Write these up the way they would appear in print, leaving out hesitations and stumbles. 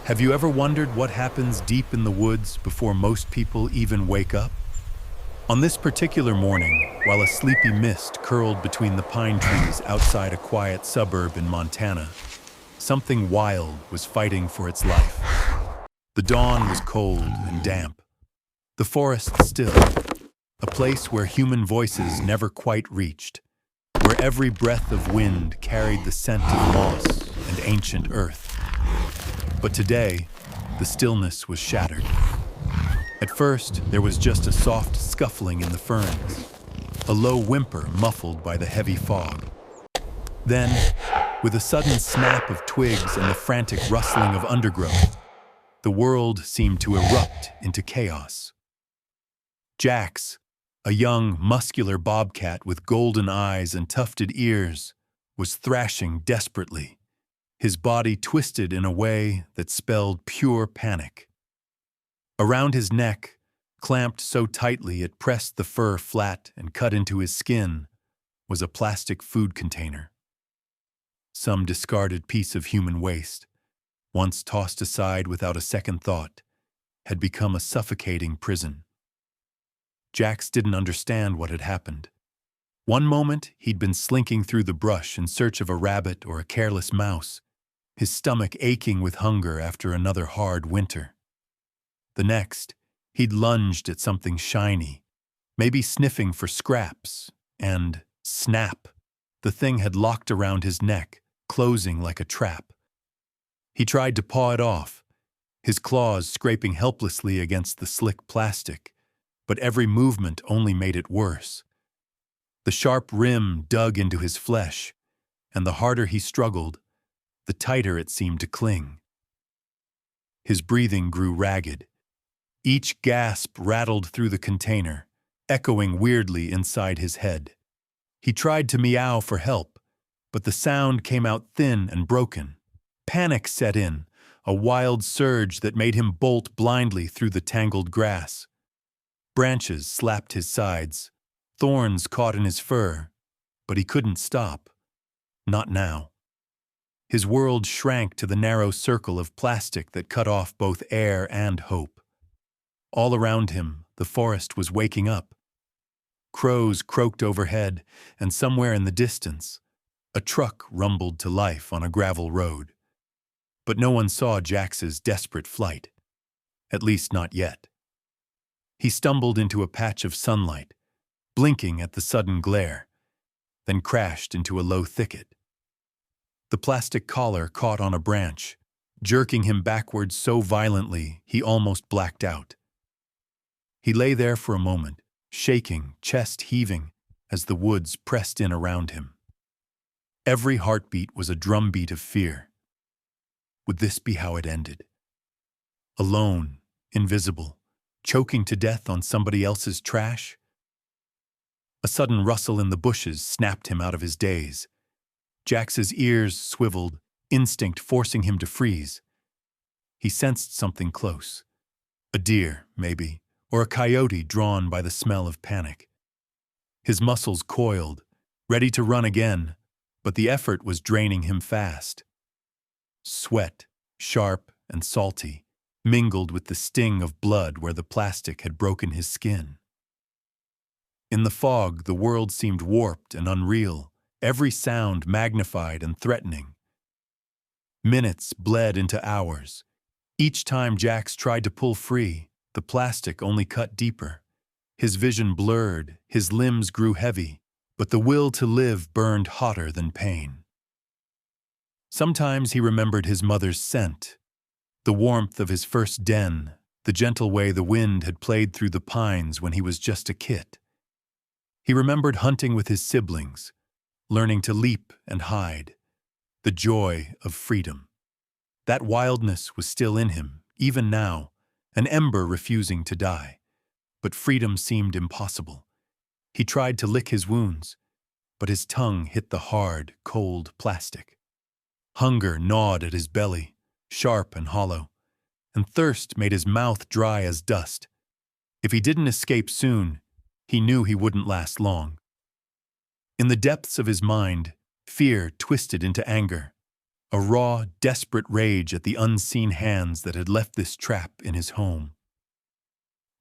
Have you ever wondered what happens deep in the woods before most people even wake up? On this particular morning, while a sleepy mist curled between the pine trees outside a quiet suburb in Montana, something wild was fighting for its life. The dawn was cold and damp, the forest still, a place where human voices never quite reached, where every breath of wind carried the scent of moss and ancient earth. But today, the stillness was shattered. At first, there was just a soft scuffling in the ferns, a low whimper muffled by the heavy fog. Then, with a sudden snap of twigs and the frantic rustling of undergrowth, the world seemed to erupt into chaos. Jax, a young, muscular bobcat with golden eyes and tufted ears, was thrashing desperately, his body twisted in a way that spelled pure panic. Around his neck, clamped so tightly it pressed the fur flat and cut into his skin, was a plastic food container. Some discarded piece of human waste, once tossed aside without a second thought, had become a suffocating prison. Jax didn't understand what had happened. One moment, he'd been slinking through the brush in search of a rabbit or a careless mouse, his stomach aching with hunger after another hard winter. The next, he'd lunged at something shiny, maybe sniffing for scraps, and snap, the thing had locked around his neck, closing like a trap. He tried to paw it off, his claws scraping helplessly against the slick plastic, but every movement only made it worse. The sharp rim dug into his flesh, and the harder he struggled, the tighter it seemed to cling. His breathing grew ragged. Each gasp rattled through the container, echoing weirdly inside his head. He tried to meow for help, but the sound came out thin and broken. Panic set in, a wild surge that made him bolt blindly through the tangled grass. Branches slapped his sides, thorns caught in his fur, but he couldn't stop. Not now. His world shrank to the narrow circle of plastic that cut off both air and hope. All around him, the forest was waking up. Crows croaked overhead, and somewhere in the distance, a truck rumbled to life on a gravel road. But no one saw Jax's desperate flight, at least not yet. He stumbled into a patch of sunlight, blinking at the sudden glare, then crashed into a low thicket. The plastic collar caught on a branch, jerking him backwards so violently he almost blacked out. He lay there for a moment, shaking, chest heaving, as the woods pressed in around him. Every heartbeat was a drumbeat of fear. Would this be how it ended? Alone, invisible, choking to death on somebody else's trash? A sudden rustle in the bushes snapped him out of his daze. Jax's ears swiveled, instinct forcing him to freeze. He sensed something close. A deer, maybe, or a coyote drawn by the smell of panic. His muscles coiled, ready to run again, but the effort was draining him fast. Sweat, sharp and salty, mingled with the sting of blood where the plastic had broken his skin. In the fog, the world seemed warped and unreal, every sound magnified and threatening. Minutes bled into hours. Each time Jax tried to pull free, the plastic only cut deeper. His vision blurred, his limbs grew heavy, but the will to live burned hotter than pain. Sometimes he remembered his mother's scent, the warmth of his first den, the gentle way the wind had played through the pines when he was just a kit. He remembered hunting with his siblings, learning to leap and hide, the joy of freedom. That wildness was still in him, even now, an ember refusing to die. But freedom seemed impossible. He tried to lick his wounds, but his tongue hit the hard, cold plastic. Hunger gnawed at his belly, sharp and hollow, and thirst made his mouth dry as dust. If he didn't escape soon, he knew he wouldn't last long. In the depths of his mind, fear twisted into anger, a raw, desperate rage at the unseen hands that had left this trap in his home.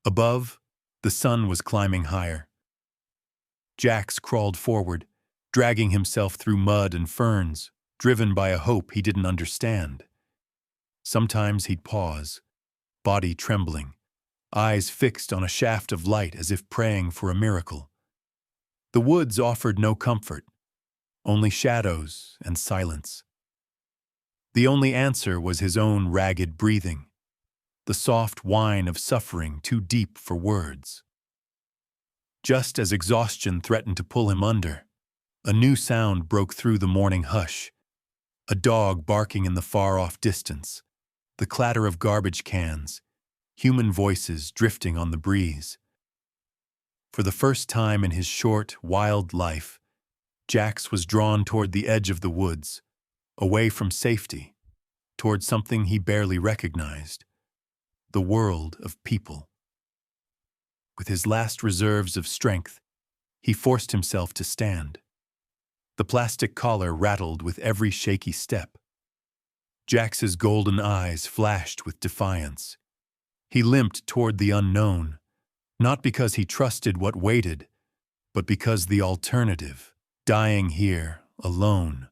Above, the sun was climbing higher. Jax crawled forward, dragging himself through mud and ferns, driven by a hope he didn't understand. Sometimes he'd pause, body trembling, eyes fixed on a shaft of light as if praying for a miracle. The woods offered no comfort, only shadows and silence. The only answer was his own ragged breathing, the soft whine of suffering too deep for words. Just as exhaustion threatened to pull him under, a new sound broke through the morning hush, a dog barking in the far-off distance, the clatter of garbage cans, human voices drifting on the breeze. For the first time in his short, wild life, Jax was drawn toward the edge of the woods, away from safety, toward something he barely recognized, the world of people. With his last reserves of strength, he forced himself to stand. The plastic collar rattled with every shaky step. Jax's golden eyes flashed with defiance. He limped toward the unknown, not because he trusted what waited, but because the alternative, dying here, alone,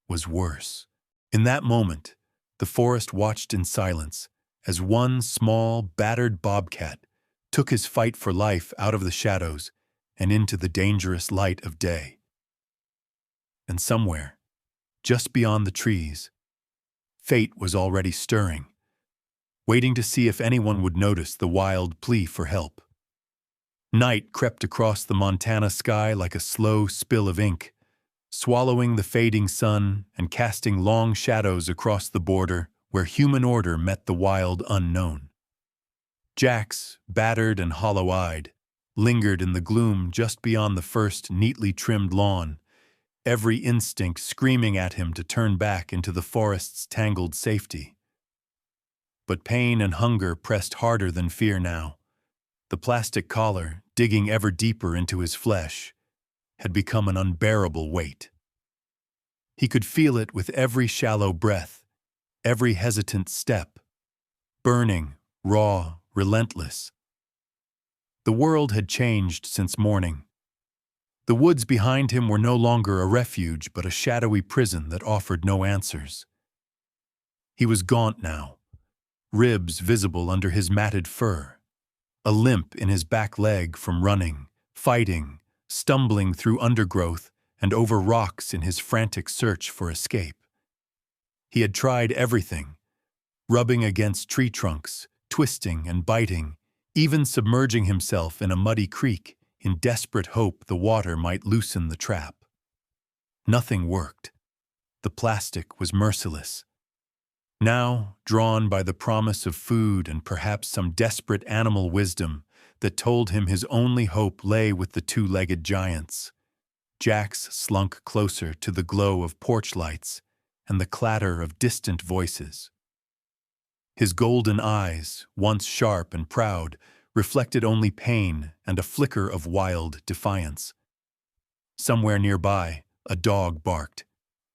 was worse. In that moment, the forest watched in silence as one small, battered bobcat took his fight for life out of the shadows and into the dangerous light of day. And somewhere, just beyond the trees, fate was already stirring, waiting to see if anyone would notice the wild plea for help. Night crept across the Montana sky like a slow spill of ink, swallowing the fading sun and casting long shadows across the border where human order met the wild unknown. Jax, battered and hollow-eyed, lingered in the gloom just beyond the first neatly trimmed lawn, every instinct screaming at him to turn back into the forest's tangled safety. But pain and hunger pressed harder than fear now. The plastic collar, digging ever deeper into his flesh, had become an unbearable weight. He could feel it with every shallow breath, every hesitant step, burning, raw, relentless. The world had changed since morning. The woods behind him were no longer a refuge but a shadowy prison that offered no answers. He was gaunt now, ribs visible under his matted fur, a limp in his back leg from running, fighting, stumbling through undergrowth and over rocks in his frantic search for escape. He had tried everything, rubbing against tree trunks, twisting and biting, even submerging himself in a muddy creek in desperate hope the water might loosen the trap. Nothing worked. The plastic was merciless. Now, drawn by the promise of food and perhaps some desperate animal wisdom that told him his only hope lay with the two-legged giants, Jax slunk closer to the glow of porch lights and the clatter of distant voices. His golden eyes, once sharp and proud, reflected only pain and a flicker of wild defiance. Somewhere nearby, a dog barked.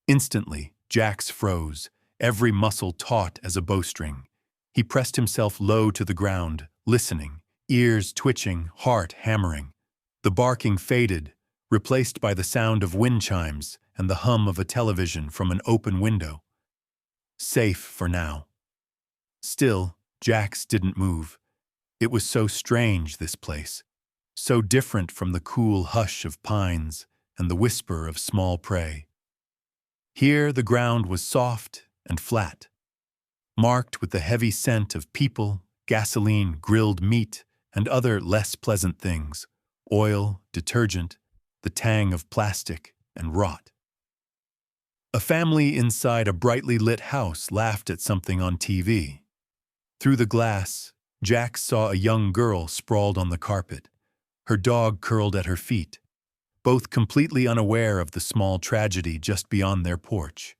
Instantly, Jax froze, every muscle taut as a bowstring. He pressed himself low to the ground, listening, ears twitching, heart hammering. The barking faded, replaced by the sound of wind chimes and the hum of a television from an open window. Safe for now. Still, Jax didn't move. It was so strange, this place, so different from the cool hush of pines and the whisper of small prey. Here the ground was soft and flat, marked with the heavy scent of people, gasoline, grilled meat, and other less pleasant things, oil, detergent, the tang of plastic, and rot. A family inside a brightly lit house laughed at something on TV. Through the glass, Jax saw a young girl sprawled on the carpet, her dog curled at her feet, both completely unaware of the small tragedy just beyond their porch.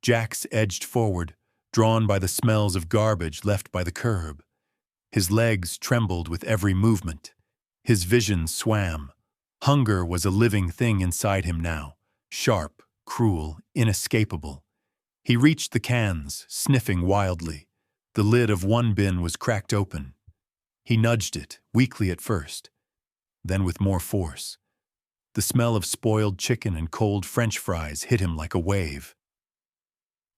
Jax edged forward, drawn by the smells of garbage left by the curb. His legs trembled with every movement. His vision swam. Hunger was a living thing inside him now, sharp, cruel, inescapable. He reached the cans, sniffing wildly. The lid of one bin was cracked open. He nudged it, weakly at first, then with more force. The smell of spoiled chicken and cold French fries hit him like a wave.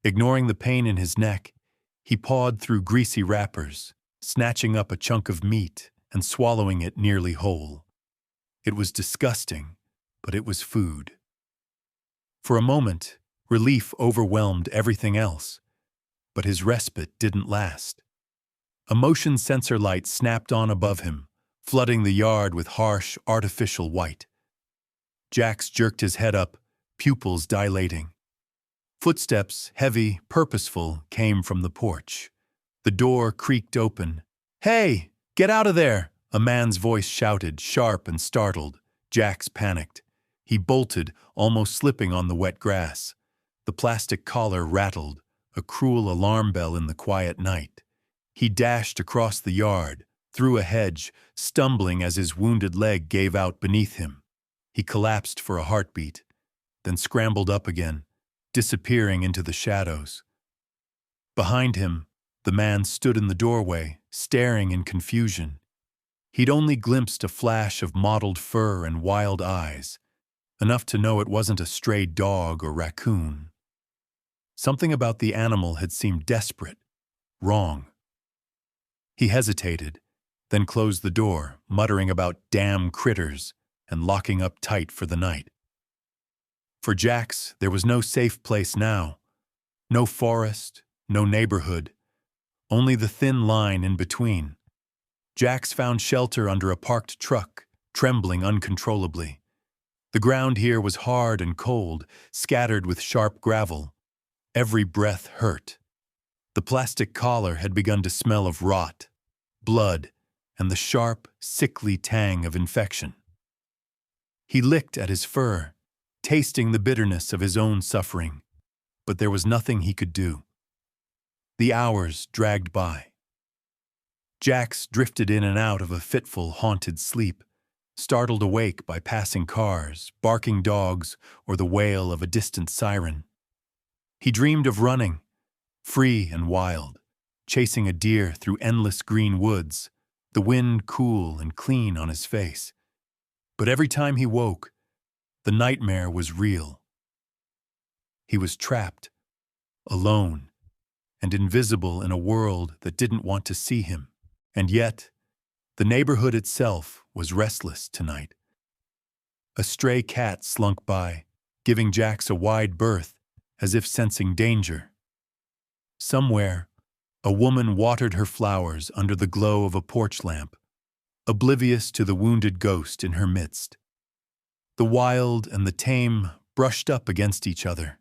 Ignoring the pain in his neck, he pawed through greasy wrappers, snatching up a chunk of meat and swallowing it nearly whole. It was disgusting, but it was food. For a moment, relief overwhelmed everything else, but his respite didn't last. A motion sensor light snapped on above him, flooding the yard with harsh, artificial white. Jax jerked his head up, pupils dilating. Footsteps, heavy, purposeful, came from the porch. The door creaked open. "Hey, get out of there!" A man's voice shouted, sharp and startled. Jax panicked. He bolted, almost slipping on the wet grass. The plastic collar rattled, a cruel alarm bell in the quiet night. He dashed across the yard, through a hedge, stumbling as his wounded leg gave out beneath him. He collapsed for a heartbeat, then scrambled up again, disappearing into the shadows. Behind him, the man stood in the doorway, staring in confusion. He'd only glimpsed a flash of mottled fur and wild eyes, enough to know it wasn't a stray dog or raccoon. Something about the animal had seemed desperate, wrong. He hesitated, then closed the door, muttering about damn critters and locking up tight for the night. For Jax, there was no safe place now. No forest, no neighborhood, only the thin line in between. Jax found shelter under a parked truck, trembling uncontrollably. The ground here was hard and cold, scattered with sharp gravel. Every breath hurt. The plastic collar had begun to smell of rot, blood, and the sharp, sickly tang of infection. He licked at his fur, tasting the bitterness of his own suffering, but there was nothing he could do. The hours dragged by. Jax drifted in and out of a fitful, haunted sleep, startled awake by passing cars, barking dogs, or the wail of a distant siren. He dreamed of running, free and wild, chasing a deer through endless green woods, the wind cool and clean on his face. But every time he woke, the nightmare was real. He was trapped, alone, and invisible in a world that didn't want to see him. And yet, the neighborhood itself was restless tonight. A stray cat slunk by, giving Jax a wide berth, as if sensing danger. Somewhere, a woman watered her flowers under the glow of a porch lamp, oblivious to the wounded ghost in her midst. The wild and the tame brushed up against each other,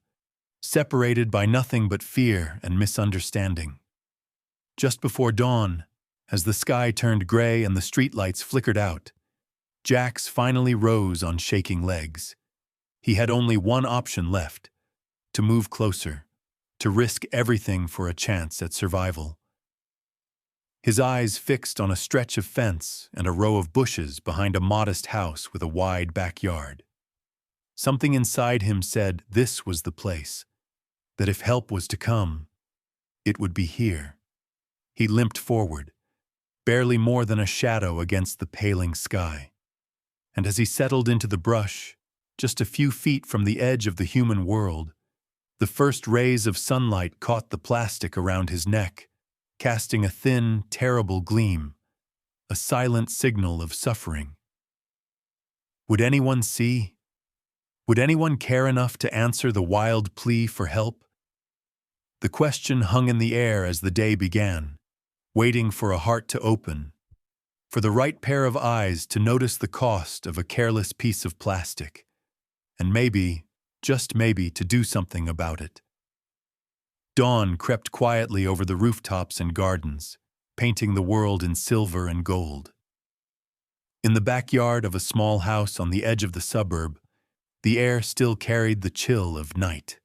separated by nothing but fear and misunderstanding. Just before dawn, as the sky turned gray and the streetlights flickered out, Jax finally rose on shaking legs. He had only one option left: to move closer, to risk everything for a chance at survival. His eyes fixed on a stretch of fence and a row of bushes behind a modest house with a wide backyard. Something inside him said this was the place, that if help was to come, it would be here. He limped forward, barely more than a shadow against the paling sky. And as he settled into the brush, just a few feet from the edge of the human world, the first rays of sunlight caught the plastic around his neck, casting a thin, terrible gleam, a silent signal of suffering. Would anyone see? Would anyone care enough to answer the wild plea for help? The question hung in the air as the day began, waiting for a heart to open, for the right pair of eyes to notice the cost of a careless piece of plastic, and maybe, just maybe, to do something about it. Dawn crept quietly over the rooftops and gardens, painting the world in silver and gold. In the backyard of a small house on the edge of the suburb, the air still carried the chill of night.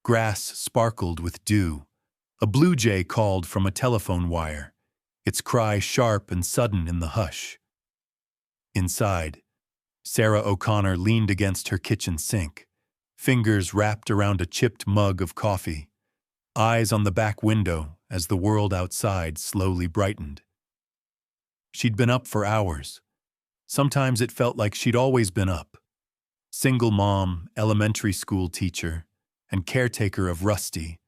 Grass sparkled with dew. A blue jay called from a telephone wire, its cry sharp and sudden in the hush. Inside, Sarah O'Connor leaned against her kitchen sink, fingers wrapped around a chipped mug of coffee, eyes on the back window as the world outside slowly brightened. She'd been up for hours. Sometimes it felt like she'd always been up. Single mom, elementary school teacher, and caretaker of Rusty,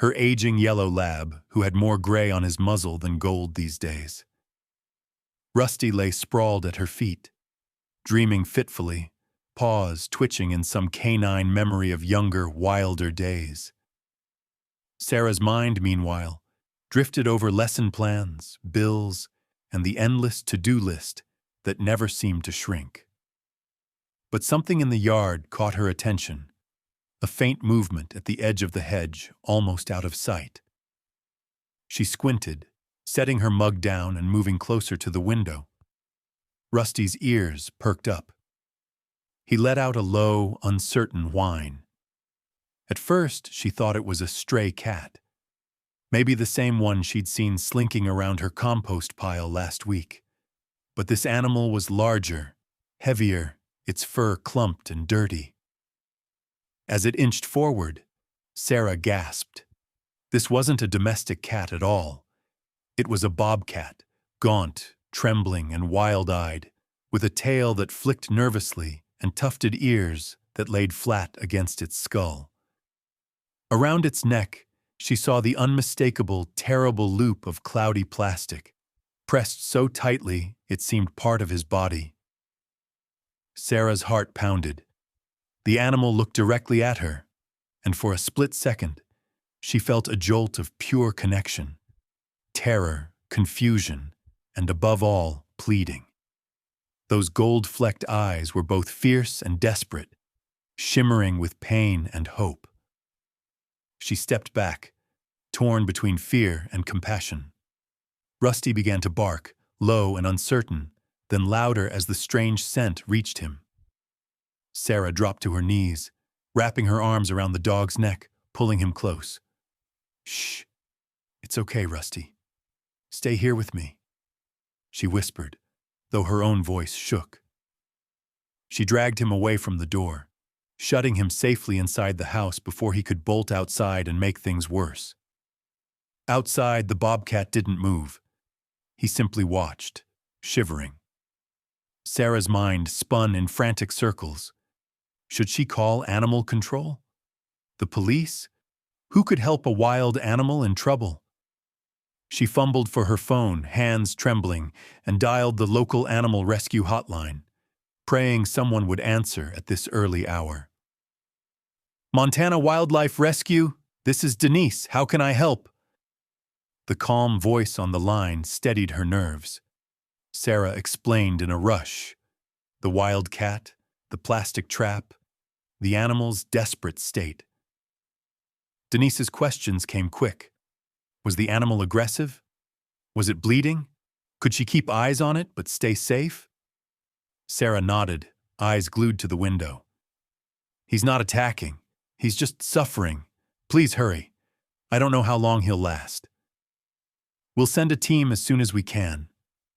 her aging yellow lab who had more gray on his muzzle than gold these days. Rusty lay sprawled at her feet, dreaming fitfully, paws twitching in some canine memory of younger, wilder days. Sarah's mind, meanwhile, drifted over lesson plans, bills, and the endless to-do list that never seemed to shrink. But something in the yard caught her attention, a faint movement at the edge of the hedge, almost out of sight. She squinted, setting her mug down and moving closer to the window. Rusty's ears perked up. He let out a low, uncertain whine. At first, she thought it was a stray cat, maybe the same one she'd seen slinking around her compost pile last week. But this animal was larger, heavier, its fur clumped and dirty. As it inched forward, Sarah gasped. This wasn't a domestic cat at all. It was a bobcat, gaunt, trembling, and wild-eyed, with a tail that flicked nervously and tufted ears that laid flat against its skull. Around its neck, she saw the unmistakable, terrible loop of cloudy plastic, pressed so tightly it seemed part of his body. Sarah's heart pounded. The animal looked directly at her, and for a split second, she felt a jolt of pure connection, terror, confusion, and above all, pleading. Those gold-flecked eyes were both fierce and desperate, shimmering with pain and hope. She stepped back, torn between fear and compassion. Rusty began to bark, low and uncertain, then louder as the strange scent reached him. Sarah dropped to her knees, wrapping her arms around the dog's neck, pulling him close. "Shh. It's okay, Rusty. Stay here with me," she whispered, though her own voice shook. She dragged him away from the door, shutting him safely inside the house before he could bolt outside and make things worse. Outside, the bobcat didn't move. He simply watched, shivering. Sarah's mind spun in frantic circles. Should she call animal control? The police? Who could help a wild animal in trouble? She fumbled for her phone, hands trembling, and dialed the local animal rescue hotline, praying someone would answer at this early hour. "Montana Wildlife Rescue, this is Denise. How can I help?" The calm voice on the line steadied her nerves. Sarah explained in a rush. The wild cat, the plastic trap, the animal's desperate state. Denise's questions came quick. Was the animal aggressive? Was it bleeding? Could she keep eyes on it but stay safe? Sarah nodded, eyes glued to the window. "He's not attacking. He's just suffering. Please hurry. I don't know how long he'll last." "We'll send a team as soon as we can,"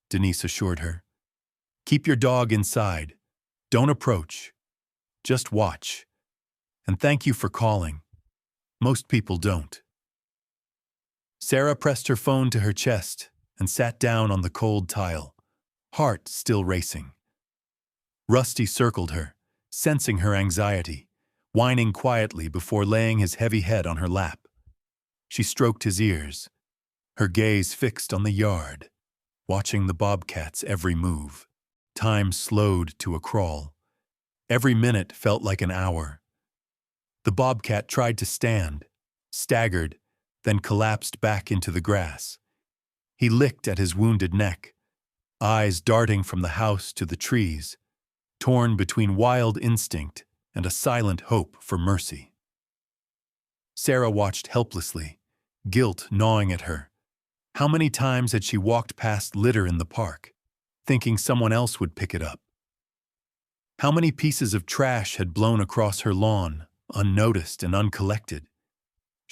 Denise assured her. "Keep your dog inside. Don't approach. Just watch. And thank you for calling. Most people don't." Sarah pressed her phone to her chest and sat down on the cold tile, heart still racing. Rusty circled her, sensing her anxiety, whining quietly before laying his heavy head on her lap. She stroked his ears, her gaze fixed on the yard, watching the bobcat's every move. Time slowed to a crawl. Every minute felt like an hour. The bobcat tried to stand, staggered, then collapsed back into the grass. He licked at his wounded neck, eyes darting from the house to the trees, torn between wild instinct and a silent hope for mercy. Sarah watched helplessly, guilt gnawing at her. How many times had she walked past litter in the park, thinking someone else would pick it up? How many pieces of trash had blown across her lawn, unnoticed and uncollected?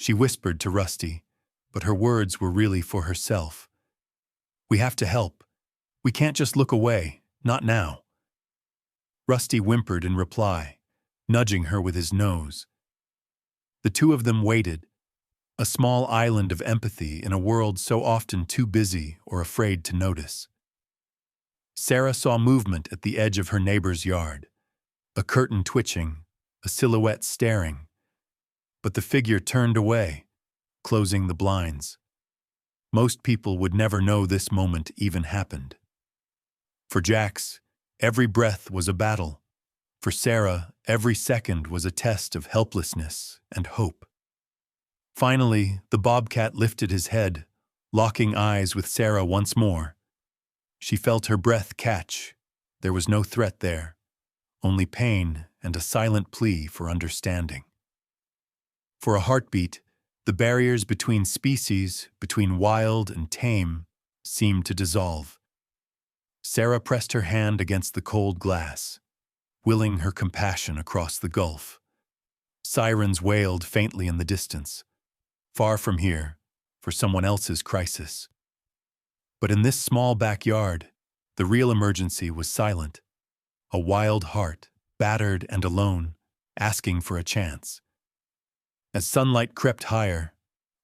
She whispered to Rusty, but her words were really for herself. "We have to help. We can't just look away, not now." Rusty whimpered in reply, nudging her with his nose. The two of them waited, a small island of empathy in a world so often too busy or afraid to notice. Sarah saw movement at the edge of her neighbor's yard, a curtain twitching, a silhouette staring, but the figure turned away, closing the blinds. Most people would never know this moment even happened. For Jax, every breath was a battle. For Sarah, every second was a test of helplessness and hope. Finally, the bobcat lifted his head, locking eyes with Sarah once more. She felt her breath catch. There was no threat there, only pain and a silent plea for understanding. For a heartbeat, the barriers between species, between wild and tame, seemed to dissolve. Sarah pressed her hand against the cold glass, willing her compassion across the gulf. Sirens wailed faintly in the distance, far from here, for someone else's crisis. But in this small backyard, the real emergency was silent. A wild heart, battered and alone, asking for a chance. As sunlight crept higher,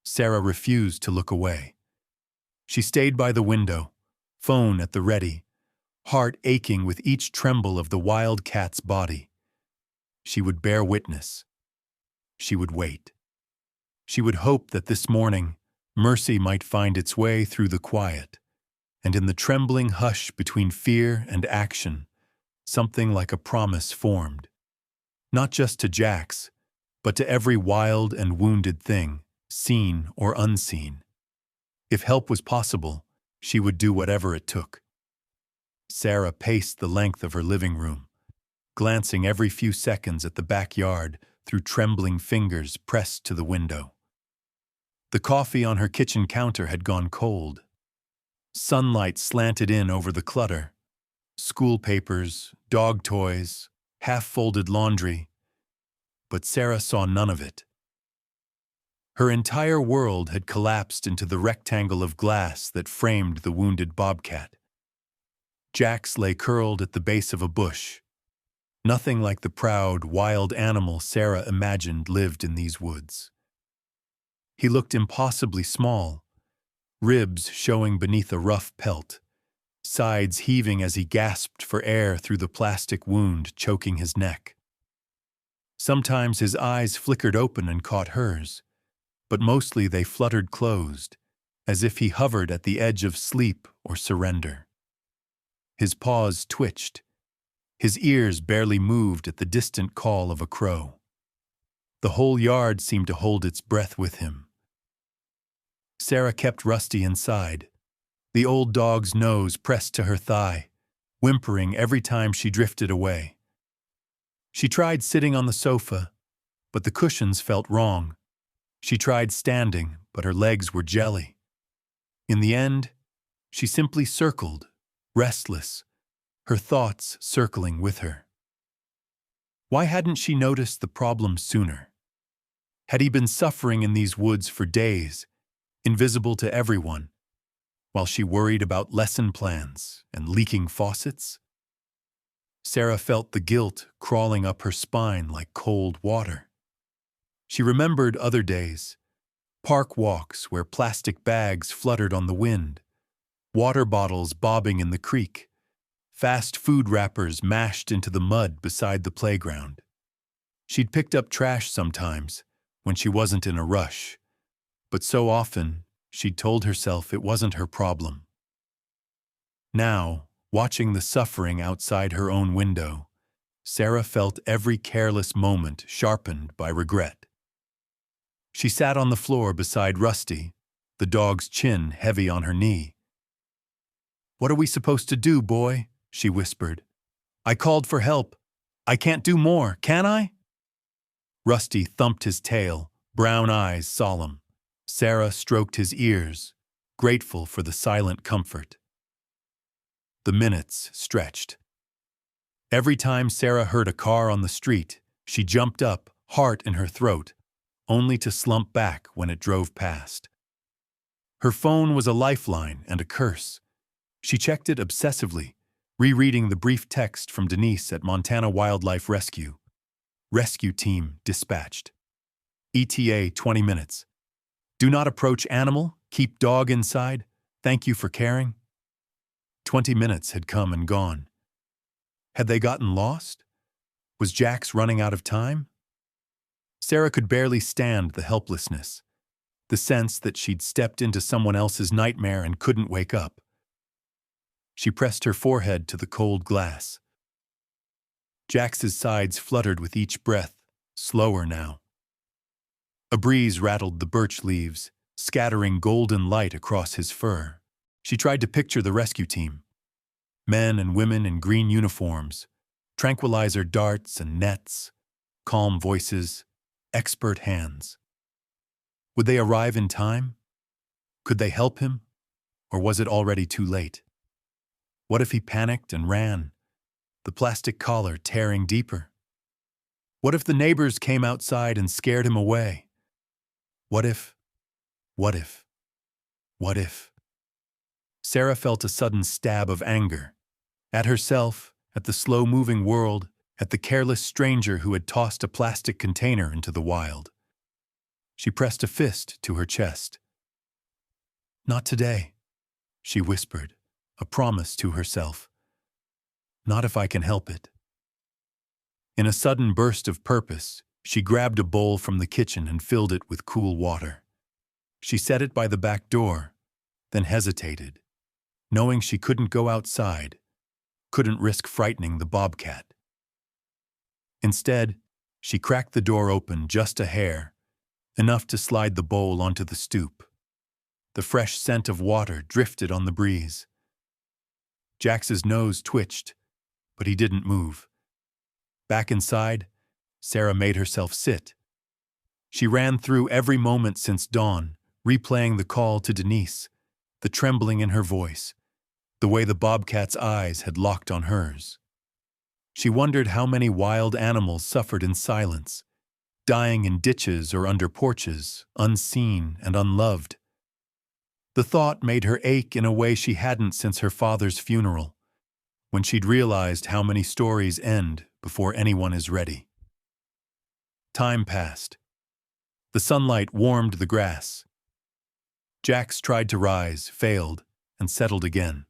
Sarah refused to look away. She stayed by the window, phone at the ready, heart aching with each tremble of the wild cat's body. She would bear witness. She would wait. She would hope that this morning, mercy might find its way through the quiet, and in the trembling hush between fear and action, something like a promise formed. Not just to Jax, but to every wild and wounded thing, seen or unseen. If help was possible, she would do whatever it took. Sarah paced the length of her living room, glancing every few seconds at the backyard through trembling fingers pressed to the window. The coffee on her kitchen counter had gone cold. Sunlight slanted in over the clutter. School papers, dog toys, half-folded laundry. But Sarah saw none of it. Her entire world had collapsed into the rectangle of glass that framed the wounded bobcat. Jax lay curled at the base of a bush. Nothing like the proud, wild animal Sarah imagined lived in these woods. He looked impossibly small, ribs showing beneath a rough pelt, sides heaving as he gasped for air through the plastic wound choking his neck. Sometimes his eyes flickered open and caught hers, but mostly they fluttered closed, as if he hovered at the edge of sleep or surrender. His paws twitched. His ears barely moved at the distant call of a crow. The whole yard seemed to hold its breath with him. Sarah kept Rusty inside, the old dog's nose pressed to her thigh, whimpering every time she drifted away. She tried sitting on the sofa, but the cushions felt wrong. She tried standing, but her legs were jelly. In the end, she simply circled, restless, her thoughts circling with her. Why hadn't she noticed the problem sooner? Had he been suffering in these woods for days, invisible to everyone, while she worried about lesson plans and leaking faucets? Sarah felt the guilt crawling up her spine like cold water. She remembered other days, park walks where plastic bags fluttered on the wind, water bottles bobbing in the creek, fast food wrappers mashed into the mud beside the playground. She'd picked up trash sometimes, when she wasn't in a rush, but so often she'd told herself it wasn't her problem. Now, watching the suffering outside her own window, Sarah felt every careless moment sharpened by regret. She sat on the floor beside Rusty, the dog's chin heavy on her knee. "What are we supposed to do, boy?" she whispered. "I called for help. I can't do more, can I?" Rusty thumped his tail, brown eyes solemn. Sarah stroked his ears, grateful for the silent comfort. The minutes stretched. Every time Sarah heard a car on the street, she jumped up, heart in her throat, only to slump back when it drove past. Her phone was a lifeline and a curse. She checked it obsessively, rereading the brief text from Denise at Montana Wildlife Rescue. Rescue team dispatched. ETA 20 minutes. Do not approach animal, keep dog inside. Thank you for caring. 20 minutes had come and gone. Had they gotten lost? Was Jax running out of time? Sarah could barely stand the helplessness, the sense that she'd stepped into someone else's nightmare and couldn't wake up. She pressed her forehead to the cold glass. Jax's sides fluttered with each breath, slower now. A breeze rattled the birch leaves, scattering golden light across his fur. She tried to picture the rescue team. Men and women in green uniforms, tranquilizer darts and nets, calm voices, expert hands. Would they arrive in time? Could they help him? Or was it already too late? What if he panicked and ran, the plastic collar tearing deeper? What if the neighbors came outside and scared him away? What if? What if? What if? Sarah felt a sudden stab of anger. At herself, at the slow-moving world, at the careless stranger who had tossed a plastic container into the wild. She pressed a fist to her chest. Not today, she whispered, a promise to herself. Not if I can help it. In a sudden burst of purpose, she grabbed a bowl from the kitchen and filled it with cool water. She set it by the back door, then hesitated, knowing she couldn't go outside, couldn't risk frightening the bobcat. Instead, she cracked the door open just a hair, enough to slide the bowl onto the stoop. The fresh scent of water drifted on the breeze. Jax's nose twitched, but he didn't move. Back inside, Sarah made herself sit. She ran through every moment since dawn, replaying the call to Denise, the trembling in her voice, the way the bobcat's eyes had locked on hers. She wondered how many wild animals suffered in silence, dying in ditches or under porches, unseen and unloved. The thought made her ache in a way she hadn't since her father's funeral, when she'd realized how many stories end before anyone is ready. Time passed. The sunlight warmed the grass. Jax tried to rise, failed, and settled again,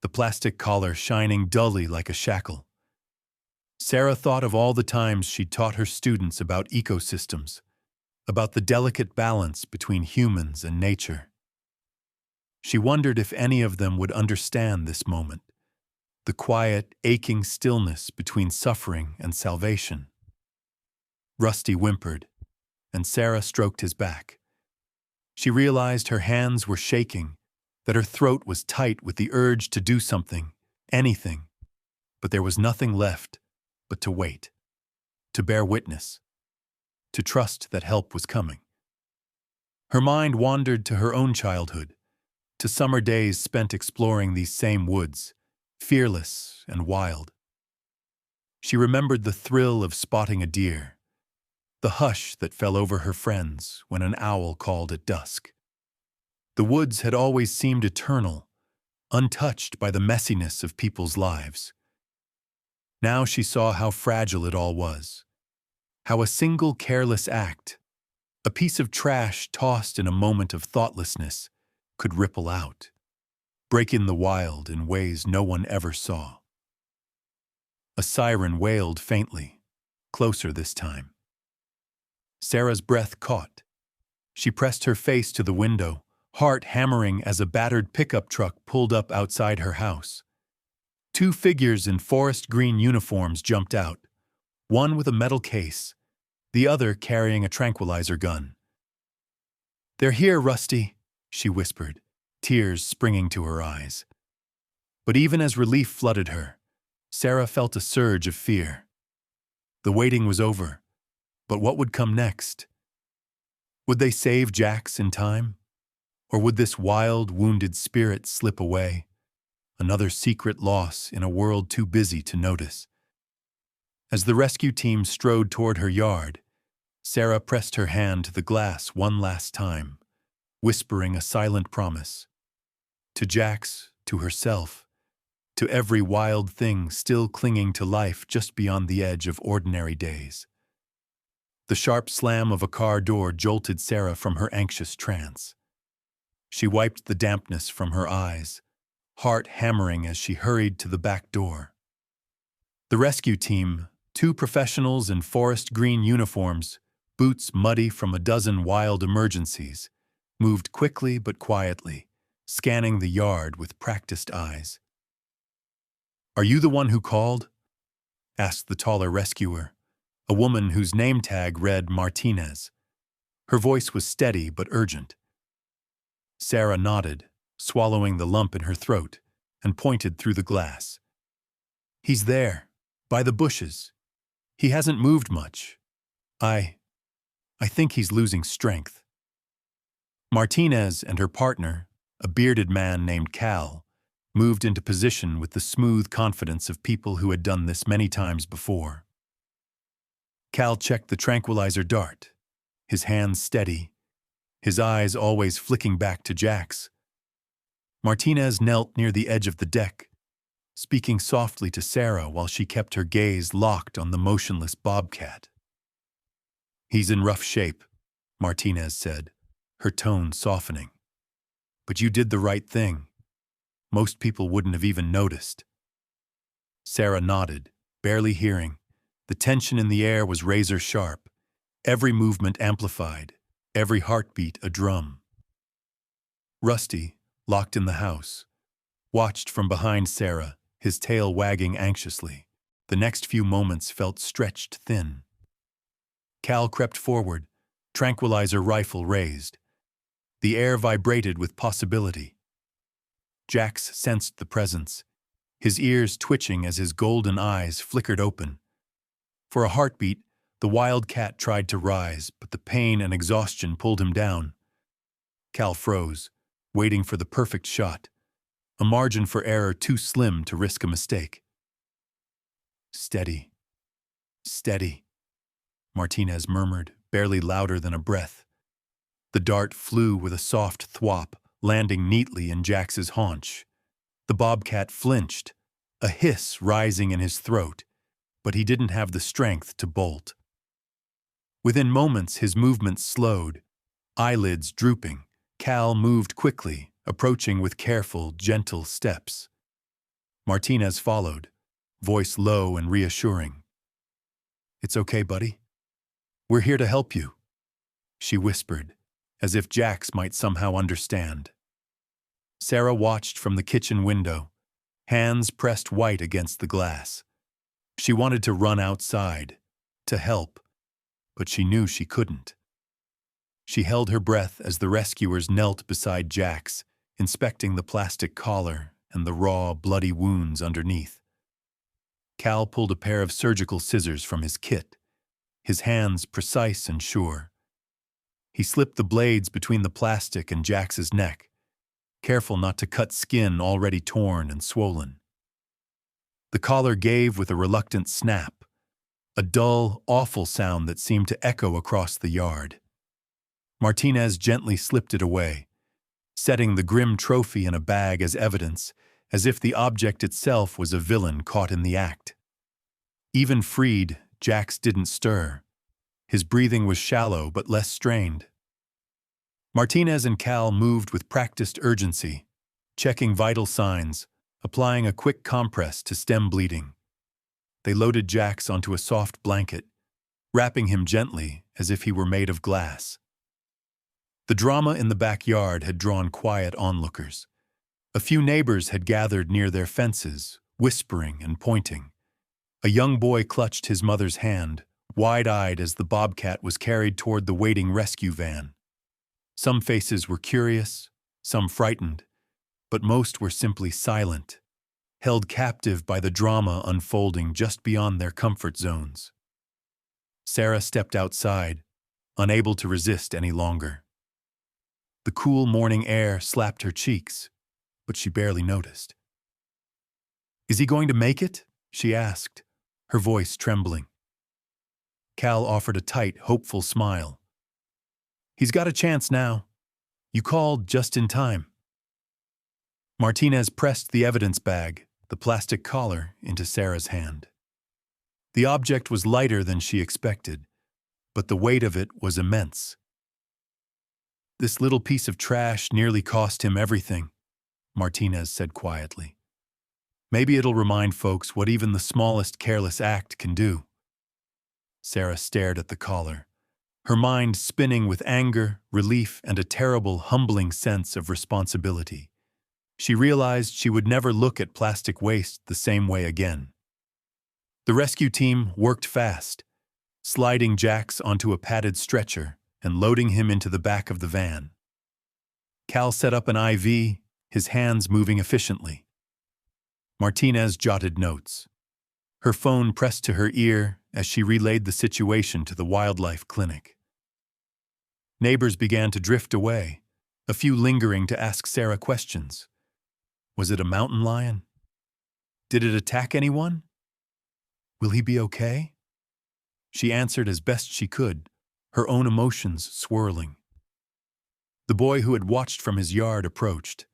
the plastic collar shining dully like a shackle. Sarah thought of all the times she'd taught her students about ecosystems, about the delicate balance between humans and nature. She wondered if any of them would understand this moment, the quiet, aching stillness between suffering and salvation. Rusty whimpered, and Sarah stroked his back. She realized her hands were shaking, that her throat was tight with the urge to do something, anything, but there was nothing left but to wait, to bear witness, to trust that help was coming. Her mind wandered to her own childhood, to summer days spent exploring these same woods, fearless and wild. She remembered the thrill of spotting a deer, the hush that fell over her friends when an owl called at dusk. The woods had always seemed eternal, untouched by the messiness of people's lives. Now she saw how fragile it all was, how a single careless act, a piece of trash tossed in a moment of thoughtlessness, could ripple out, break in the wild in ways no one ever saw. A siren wailed faintly, closer this time. Sarah's breath caught. She pressed her face to the window, heart hammering as a battered pickup truck pulled up outside her house. Two figures in forest green uniforms jumped out, one with a metal case, the other carrying a tranquilizer gun. "They're here, Rusty," she whispered, tears springing to her eyes. But even as relief flooded her, Sarah felt a surge of fear. The waiting was over, but what would come next? Would they save Jax in time? Or would this wild, wounded spirit slip away? Another secret loss in a world too busy to notice. As the rescue team strode toward her yard, Sarah pressed her hand to the glass one last time, whispering a silent promise. To Jax, to herself, to every wild thing still clinging to life just beyond the edge of ordinary days. The sharp slam of a car door jolted Sarah from her anxious trance. She wiped the dampness from her eyes, heart hammering as she hurried to the back door. The rescue team, 2 professionals in forest green uniforms, boots muddy from a dozen wild emergencies, moved quickly but quietly, scanning the yard with practiced eyes. "Are you the one who called?" asked the taller rescuer, a woman whose name tag read Martinez. Her voice was steady but urgent. Sarah nodded, swallowing the lump in her throat, and pointed through the glass. "He's there, by the bushes. He hasn't moved much. I think he's losing strength." Martinez and her partner, a bearded man named Cal, moved into position with the smooth confidence of people who had done this many times before. Cal checked the tranquilizer dart, his hands steady, his eyes always flicking back to Jack's. Martinez knelt near the edge of the deck, speaking softly to Sarah while she kept her gaze locked on the motionless Bobcat. "He's in rough shape," Martinez said, her tone softening. "But you did the right thing. Most people wouldn't have even noticed." Sarah nodded, barely hearing. The tension in the air was razor sharp, every movement amplified, every heartbeat a drum. Rusty, locked in the house, watched from behind Sarah, his tail wagging anxiously. The next few moments felt stretched thin. Cal crept forward, tranquilizer rifle raised. The air vibrated with possibility. Jax sensed the presence, his ears twitching as his golden eyes flickered open. For a heartbeat, the wild cat tried to rise, but the pain and exhaustion pulled him down. Cal froze, waiting for the perfect shot, a margin for error too slim to risk a mistake. "Steady, steady," Martinez murmured, barely louder than a breath. The dart flew with a soft thwop, landing neatly in Jax's haunch. The Bobcat flinched, a hiss rising in his throat, but he didn't have the strength to bolt. Within moments, his movements slowed, eyelids drooping. Cal moved quickly, approaching with careful, gentle steps. Martinez followed, voice low and reassuring. "It's okay, buddy. We're here to help you," she whispered, as if Jax might somehow understand. Sarah watched from the kitchen window, hands pressed white against the glass. She wanted to run outside, to help, but she knew she couldn't. She held her breath as the rescuers knelt beside Jax, inspecting the plastic collar and the raw, bloody wounds underneath. Cal pulled a pair of surgical scissors from his kit, his hands precise and sure. He slipped the blades between the plastic and Jax's neck, careful not to cut skin already torn and swollen. The collar gave with a reluctant snap, a dull, awful sound that seemed to echo across the yard. Martinez gently slipped it away, setting the grim trophy in a bag as evidence, as if the object itself was a villain caught in the act. Even freed, Jax didn't stir. His breathing was shallow but less strained. Martinez and Cal moved with practiced urgency, checking vital signs, applying a quick compress to stem bleeding. They loaded Jax onto a soft blanket, wrapping him gently as if he were made of glass. The drama in the backyard had drawn quiet onlookers. A few neighbors had gathered near their fences, whispering and pointing. A young boy clutched his mother's hand, wide-eyed as the Bobcat was carried toward the waiting rescue van. Some faces were curious, some frightened, but most were simply silent, held captive by the drama unfolding just beyond their comfort zones. Sarah stepped outside, unable to resist any longer. The cool morning air slapped her cheeks, but she barely noticed. "Is he going to make it?" she asked, her voice trembling. Cal offered a tight, hopeful smile. "He's got a chance now. You called just in time." Martinez pressed the evidence bag, the plastic collar, into Sarah's hand. The object was lighter than she expected, but the weight of it was immense. "This little piece of trash nearly cost him everything," Martinez said quietly. "Maybe it'll remind folks what even the smallest careless act can do." Sarah stared at the collar, her mind spinning with anger, relief, and a terrible, humbling sense of responsibility. She realized she would never look at plastic waste the same way again. The rescue team worked fast, sliding Jax onto a padded stretcher and loading him into the back of the van. Cal set up an IV, his hands moving efficiently. Martinez jotted notes, her phone pressed to her ear as she relayed the situation to the wildlife clinic. Neighbors began to drift away, a few lingering to ask Sarah questions. Was it a mountain lion? Did it attack anyone? Will he be okay? She answered as best she could, her own emotions swirling. The boy who had watched from his yard approached,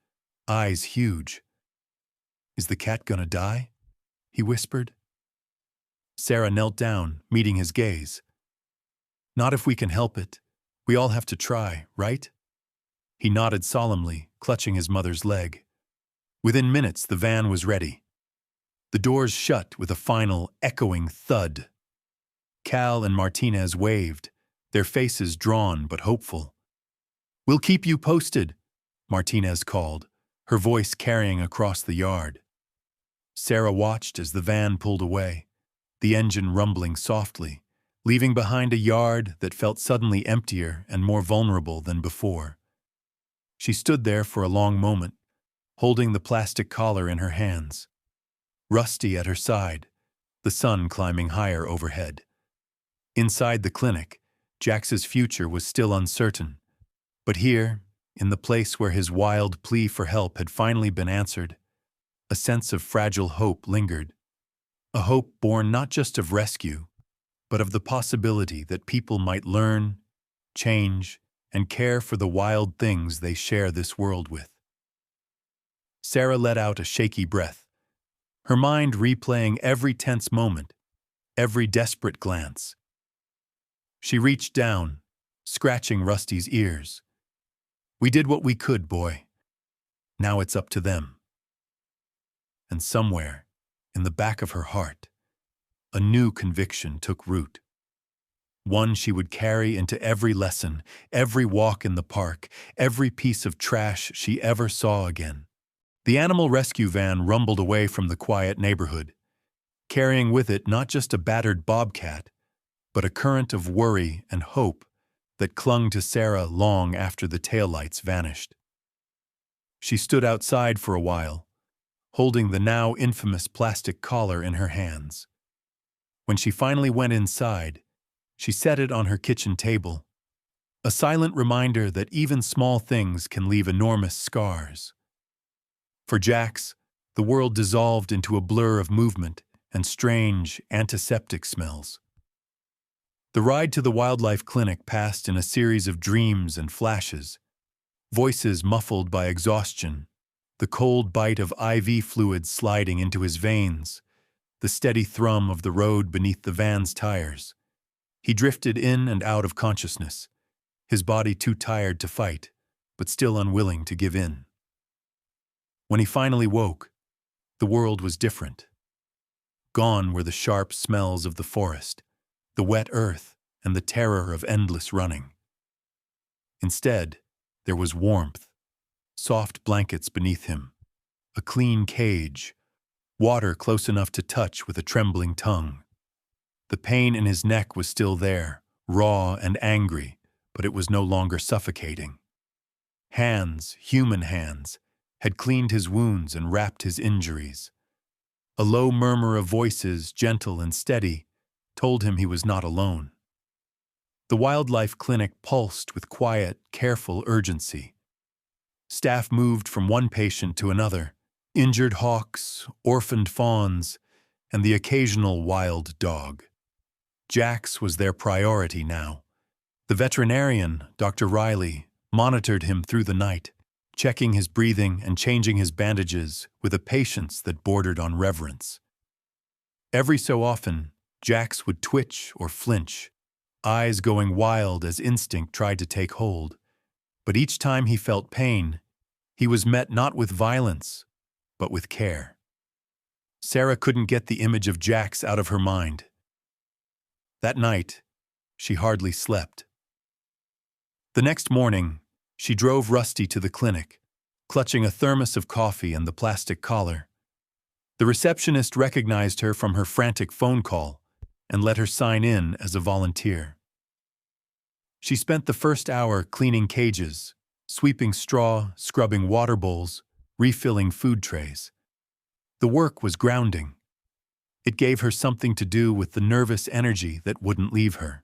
eyes huge. "Is the cat gonna die?" he whispered. Sarah knelt down, meeting his gaze. "Not if we can help it. We all have to try, right?" He nodded solemnly, clutching his mother's leg. Within minutes, the van was ready. The doors shut with a final, echoing thud. Cal and Martinez waved, their faces drawn but hopeful. "We'll keep you posted," Martinez called, her voice carrying across the yard. Sarah watched as the van pulled away, the engine rumbling softly, leaving behind a yard that felt suddenly emptier and more vulnerable than before. She stood there for a long moment, holding the plastic collar in her hands. Rusty at her side, the sun climbing higher overhead. Inside the clinic, Jax's future was still uncertain. But here, in the place where his wild plea for help had finally been answered, a sense of fragile hope lingered. A hope born not just of rescue, but of the possibility that people might learn, change, and care for the wild things they share this world with. Sarah let out a shaky breath, her mind replaying every tense moment, every desperate glance. She reached down, scratching Rusty's ears. "We did what we could, boy. Now it's up to them." And somewhere, in the back of her heart, a new conviction took root. One she would carry into every lesson, every walk in the park, every piece of trash she ever saw again. The animal rescue van rumbled away from the quiet neighborhood, carrying with it not just a battered bobcat, but a current of worry and hope that clung to Sarah long after the taillights vanished. She stood outside for a while, holding the now infamous plastic collar in her hands. When she finally went inside, she set it on her kitchen table, a silent reminder that even small things can leave enormous scars. For Jax, the world dissolved into a blur of movement and strange, antiseptic smells. The ride to the wildlife clinic passed in a series of dreams and flashes, voices muffled by exhaustion, the cold bite of IV fluid sliding into his veins, the steady thrum of the road beneath the van's tires. He drifted in and out of consciousness, his body too tired to fight, but still unwilling to give in. When he finally woke, the world was different. Gone were the sharp smells of the forest, the wet earth, and the terror of endless running. Instead, there was warmth, soft blankets beneath him, a clean cage, water close enough to touch with a trembling tongue. The pain in his neck was still there, raw and angry, but it was no longer suffocating. Hands, human hands, had cleaned his wounds and wrapped his injuries. A low murmur of voices, gentle and steady, told him he was not alone. The wildlife clinic pulsed with quiet, careful urgency. Staff moved from one patient to another, injured hawks, orphaned fawns, and the occasional wild dog. Jax was their priority now. The veterinarian, Dr. Riley, monitored him through the night, checking his breathing and changing his bandages with a patience that bordered on reverence. Every so often, Jax would twitch or flinch, eyes going wild as instinct tried to take hold. But each time he felt pain, he was met not with violence, but with care. Sarah couldn't get the image of Jax out of her mind. That night, she hardly slept. The next morning, she drove Rusty to the clinic, clutching a thermos of coffee and the plastic collar. The receptionist recognized her from her frantic phone call and let her sign in as a volunteer. She spent the first hour cleaning cages, sweeping straw, scrubbing water bowls, refilling food trays. The work was grounding. It gave her something to do with the nervous energy that wouldn't leave her.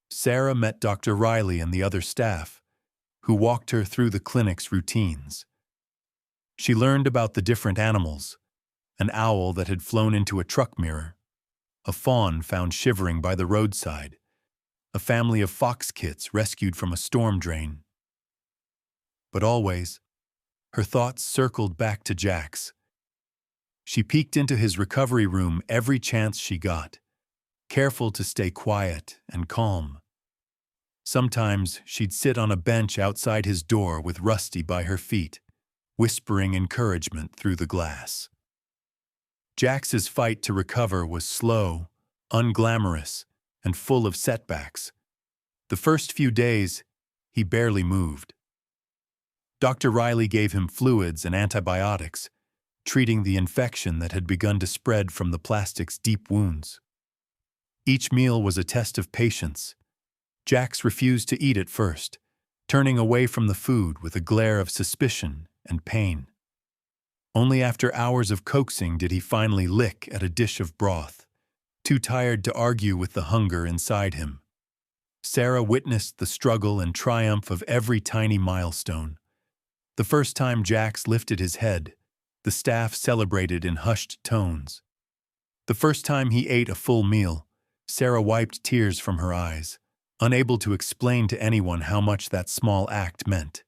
Sarah met Dr. Riley and the other staff, who walked her through the clinic's routines. She learned about the different animals: an owl that had flown into a truck mirror, a fawn found shivering by the roadside, a family of fox kits rescued from a storm drain. But always, her thoughts circled back to Jax. She peeked into his recovery room every chance she got, careful to stay quiet and calm. Sometimes she'd sit on a bench outside his door with Rusty by her feet, whispering encouragement through the glass. Jax's fight to recover was slow, unglamorous, and full of setbacks. The first few days, he barely moved. Dr. Riley gave him fluids and antibiotics, treating the infection that had begun to spread from the plastic's deep wounds. Each meal was a test of patience. Jax refused to eat at first, turning away from the food with a glare of suspicion and pain. Only after hours of coaxing did he finally lick at a dish of broth, too tired to argue with the hunger inside him. Sarah witnessed the struggle and triumph of every tiny milestone. The first time Jax lifted his head, the staff celebrated in hushed tones. The first time he ate a full meal, Sarah wiped tears from her eyes, unable to explain to anyone how much that small act meant.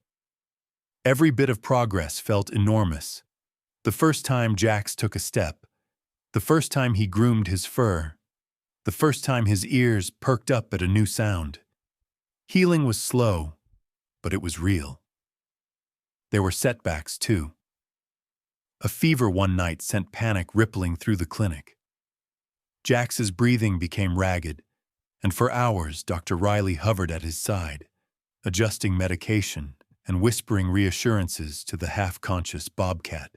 Every bit of progress felt enormous. The first time Jax took a step, the first time he groomed his fur, the first time his ears perked up at a new sound. Healing was slow, but it was real. There were setbacks, too. A fever one night sent panic rippling through the clinic. Jax's breathing became ragged, and for hours Dr. Riley hovered at his side, adjusting medication and whispering reassurances to the half-conscious Bobcat.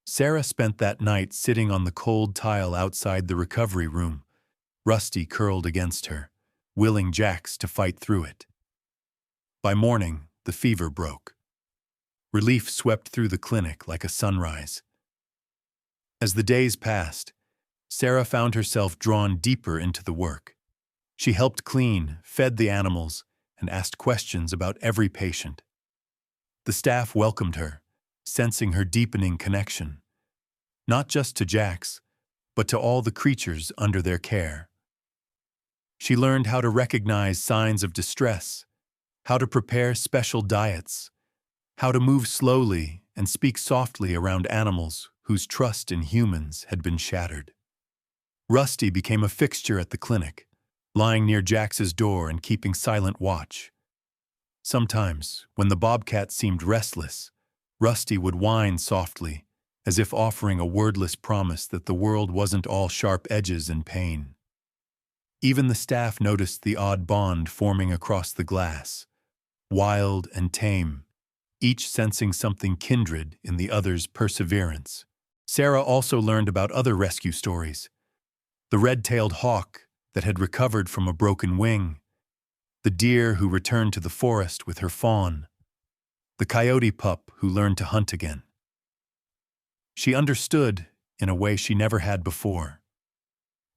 Sarah spent that night sitting on the cold tile outside the recovery room, Rusty curled against her, willing Jax to fight through it. By morning, the fever broke. Relief swept through the clinic like a sunrise. As the days passed, Sarah found herself drawn deeper into the work. She helped clean, fed the animals, and asked questions about every patient. The staff welcomed her, sensing her deepening connection, not just to Jax, but to all the creatures under their care. She learned how to recognize signs of distress, how to prepare special diets, how to move slowly and speak softly around animals whose trust in humans had been shattered. Rusty became a fixture at the clinic, lying near Jax's door and keeping silent watch. Sometimes, when the Bobcat seemed restless, Rusty would whine softly, as if offering a wordless promise that the world wasn't all sharp edges and pain. Even the staff noticed the odd bond forming across the glass, wild and tame, each sensing something kindred in the other's perseverance. Sarah also learned about other rescue stories: the red-tailed hawk that had recovered from a broken wing, the deer who returned to the forest with her fawn, the coyote pup who learned to hunt again. She understood, in a way she never had before,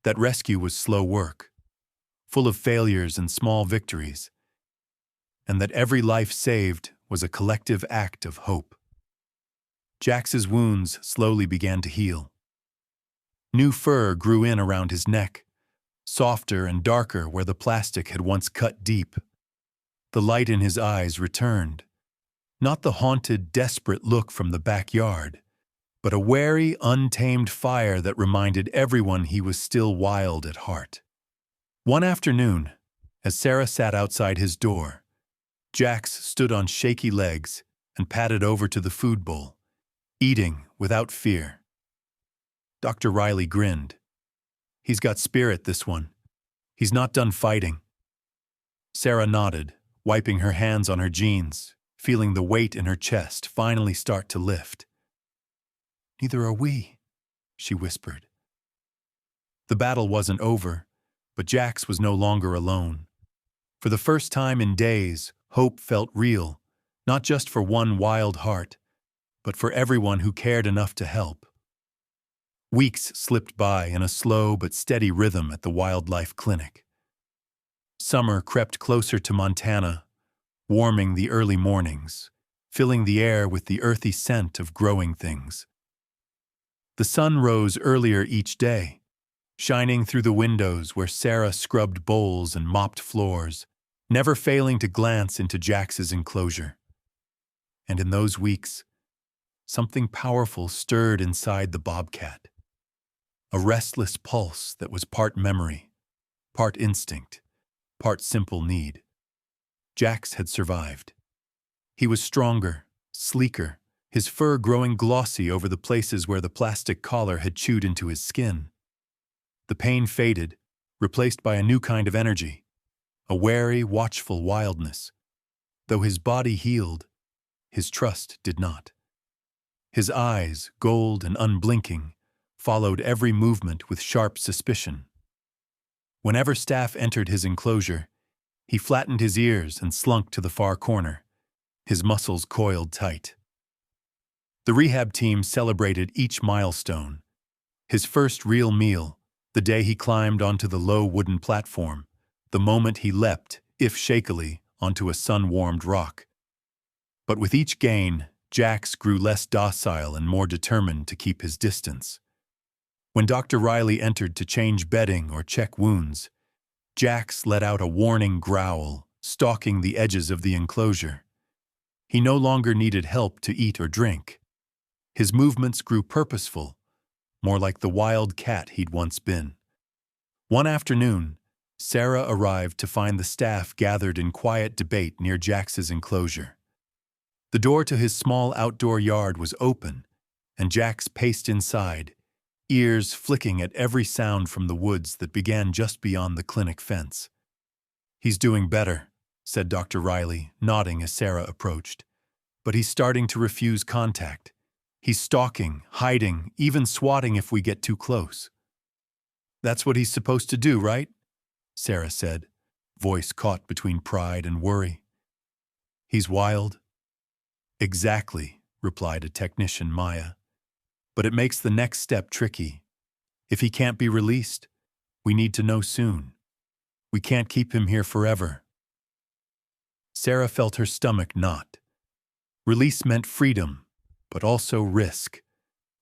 that rescue was slow work, full of failures and small victories, and that every life saved was a collective act of hope. Jax's wounds slowly began to heal. New fur grew in around his neck, softer and darker where the plastic had once cut deep. The light in his eyes returned, not the haunted, desperate look from the backyard, but a wary, untamed fire that reminded everyone he was still wild at heart. One afternoon, as Sarah sat outside his door, Jax stood on shaky legs and padded over to the food bowl, eating without fear. Dr. Riley grinned. "He's got spirit, this one. He's not done fighting." Sarah nodded, wiping her hands on her jeans, feeling the weight in her chest finally start to lift. "Neither are we," she whispered. The battle wasn't over, but Jax was no longer alone. For the first time in days, hope felt real, not just for one wild heart, but for everyone who cared enough to help. Weeks slipped by in a slow but steady rhythm at the wildlife clinic. Summer crept closer to Montana, warming the early mornings, filling the air with the earthy scent of growing things. The sun rose earlier each day, shining through the windows where Sarah scrubbed bowls and mopped floors, never failing to glance into Jax's enclosure. And in those weeks, something powerful stirred inside the Bobcat. A restless pulse that was part memory, part instinct, part simple need. Jax had survived. He was stronger, sleeker, his fur growing glossy over the places where the plastic collar had chewed into his skin. The pain faded, replaced by a new kind of energy, a wary, watchful wildness. Though his body healed, his trust did not. His eyes, gold and unblinking, followed every movement with sharp suspicion. Whenever staff entered his enclosure, he flattened his ears and slunk to the far corner, his muscles coiled tight. The rehab team celebrated each milestone. His first real meal, the day he climbed onto the low wooden platform, the moment he leapt, if shakily, onto a sun-warmed rock. But with each gain, Jax grew less docile and more determined to keep his distance. When Dr. Riley entered to change bedding or check wounds, Jax let out a warning growl, stalking the edges of the enclosure. He no longer needed help to eat or drink. His movements grew purposeful, more like the wild cat he'd once been. One afternoon, Sarah arrived to find the staff gathered in quiet debate near Jax's enclosure. The door to his small outdoor yard was open, and Jax paced inside, ears flicking at every sound from the woods that began just beyond the clinic fence. "He's doing better," said Dr. Riley, nodding as Sarah approached. "But he's starting to refuse contact. He's stalking, hiding, even swatting if we get too close." "That's what he's supposed to do, right?" Sarah said, voice caught between pride and worry. "He's wild." "Exactly," replied a technician, Maya. "But it makes the next step tricky. If he can't be released, we need to know soon. We can't keep him here forever." Sarah felt her stomach knot. Release meant freedom, but also risk.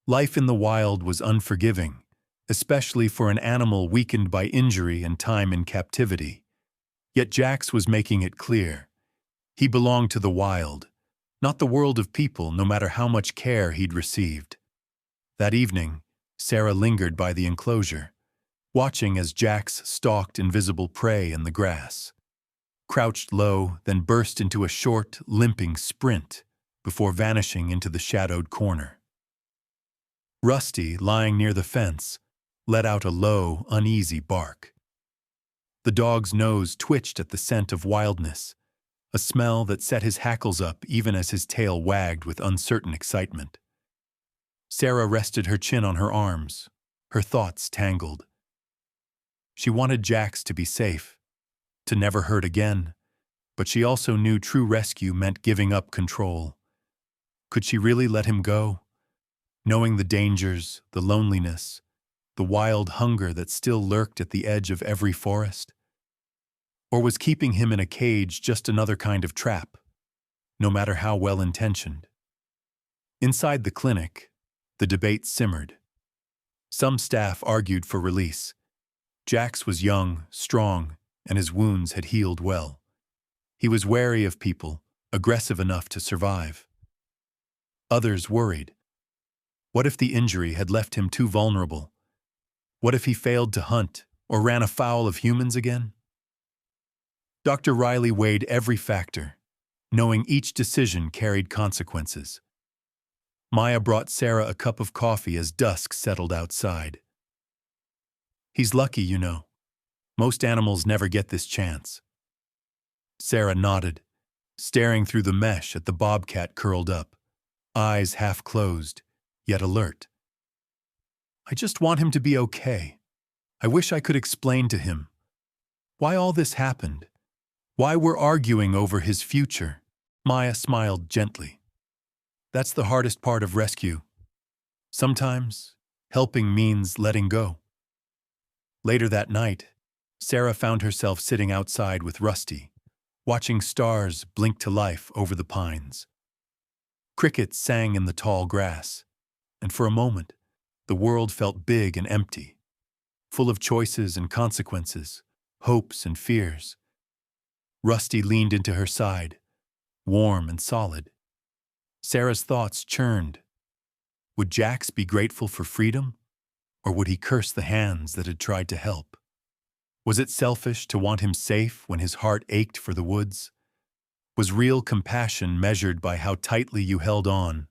Life in the wild was unforgiving, especially for an animal weakened by injury and time in captivity. Yet Jax was making it clear. He belonged to the wild, not the world of people, no matter how much care he'd received. That evening, Sarah lingered by the enclosure, watching as Jax stalked invisible prey in the grass. Crouched low, then burst into a short, limping sprint before vanishing into the shadowed corner. Rusty, lying near the fence, let out a low, uneasy bark. The dog's nose twitched at the scent of wildness, a smell that set his hackles up even as his tail wagged with uncertain excitement. Sarah rested her chin on her arms, her thoughts tangled. She wanted Jax to be safe, to never hurt again, but she also knew true rescue meant giving up control. Could she really let him go, knowing the dangers, the loneliness, the wild hunger that still lurked at the edge of every forest? Or was keeping him in a cage just another kind of trap, no matter how well-intentioned? Inside the clinic, the debate simmered. Some staff argued for release. Jax was young, strong, and his wounds had healed well. He was wary of people, aggressive enough to survive. Others worried. What if the injury had left him too vulnerable? What if he failed to hunt, Or ran afoul of humans again? Dr. Riley weighed every factor, knowing each decision carried consequences. Maya brought Sarah a cup of coffee as dusk settled outside. "He's lucky, you know. Most animals never get this chance." Sarah nodded, staring through the mesh at the bobcat curled up, eyes half closed, yet alert. "I just want him to be okay. I wish I could explain to him why all this happened, why we're arguing over his future." Maya smiled gently. "That's the hardest part of rescue. Sometimes, helping means letting go." Later that night, Sarah found herself sitting outside with Rusty, watching stars blink to life over the pines. Crickets sang in the tall grass, and for a moment, the world felt big and empty, full of choices and consequences, hopes and fears. Rusty leaned into her side, warm and solid. Sarah's thoughts churned. Would Jax be grateful for freedom, or would he curse the hands that had tried to help? Was it selfish to want him safe when his heart ached for the woods? Was real compassion measured by how tightly you held on,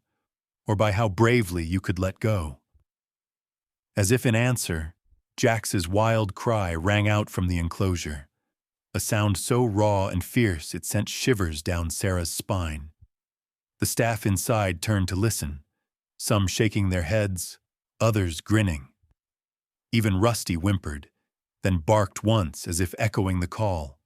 or by how bravely you could let go? As if in answer, Jax's wild cry rang out from the enclosure, a sound so raw and fierce it sent shivers down Sarah's spine. The staff inside turned to listen, some shaking their heads, others grinning. Even Rusty whimpered, then barked once as if echoing the call.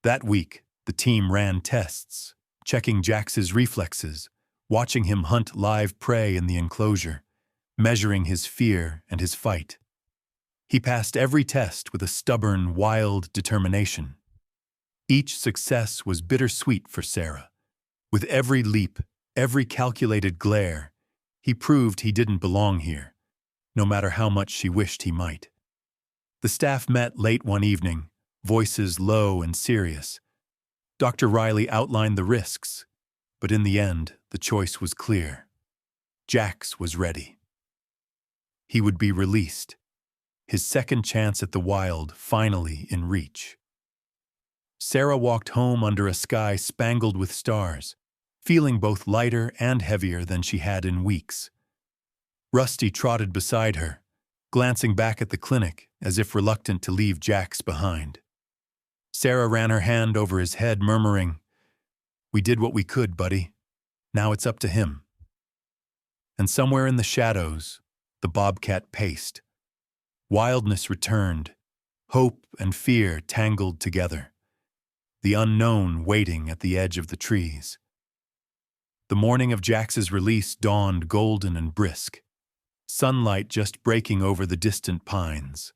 That week, the team ran tests, checking Jax's reflexes, watching him hunt live prey in the enclosure, measuring his fear and his fight. He passed every test with a stubborn, wild determination. Each success was bittersweet for Sarah. With every leap, every calculated glare, he proved he didn't belong here, no matter how much she wished he might. The staff met late one evening, voices low and serious. Dr. Riley outlined the risks, but in the end, the choice was clear. Jax was ready. He would be released, his second chance at the wild finally in reach. Sarah walked home under a sky spangled with stars, feeling both lighter and heavier than she had in weeks. Rusty trotted beside her, glancing back at the clinic as if reluctant to leave Jax behind. Sarah ran her hand over his head, murmuring, "We did what we could, buddy. Now it's up to him." And somewhere in the shadows, the bobcat paced. Wildness returned, hope and fear tangled together, the unknown waiting at the edge of the trees. The morning of Jax's release dawned golden and brisk, sunlight just breaking over the distant pines.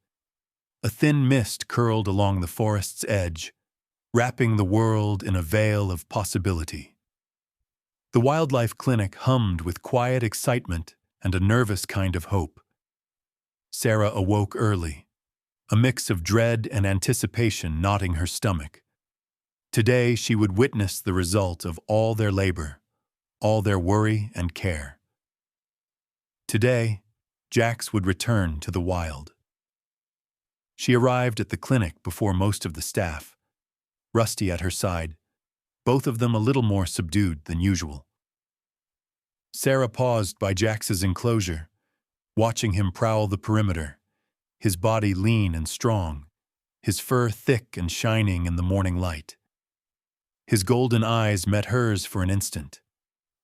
A thin mist curled along the forest's edge, wrapping the world in a veil of possibility. The wildlife clinic hummed with quiet excitement and a nervous kind of hope. Sarah awoke early, a mix of dread and anticipation knotting her stomach. Today she would witness the result of all their labor, all their worry and care. Today, Jax would return to the wild. She arrived at the clinic before most of the staff, Rusty at her side, both of them a little more subdued than usual. Sarah paused by Jax's enclosure, watching him prowl the perimeter, his body lean and strong, his fur thick and shining in the morning light. His golden eyes met hers for an instant,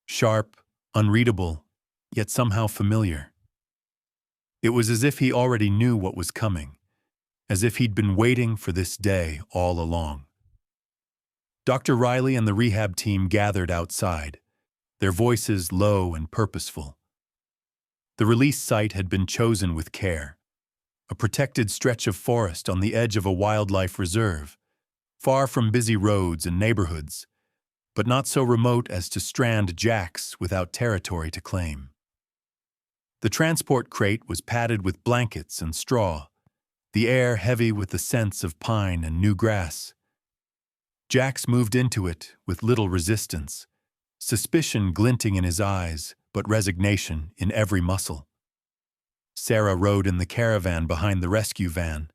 sharp, unreadable, yet somehow familiar. It was as if he already knew what was coming, as if he'd been waiting for this day all along. Dr. Riley and the rehab team gathered outside, their voices low and purposeful. The release site had been chosen with care, a protected stretch of forest on the edge of a wildlife reserve, far from busy roads and neighborhoods, but not so remote as to strand Jax without territory to claim. The transport crate was padded with blankets and straw, the air heavy with the scents of pine and new grass. Jax moved into it with little resistance, suspicion glinting in his eyes, but resignation in every muscle. Sarah rode in the caravan behind the rescue van,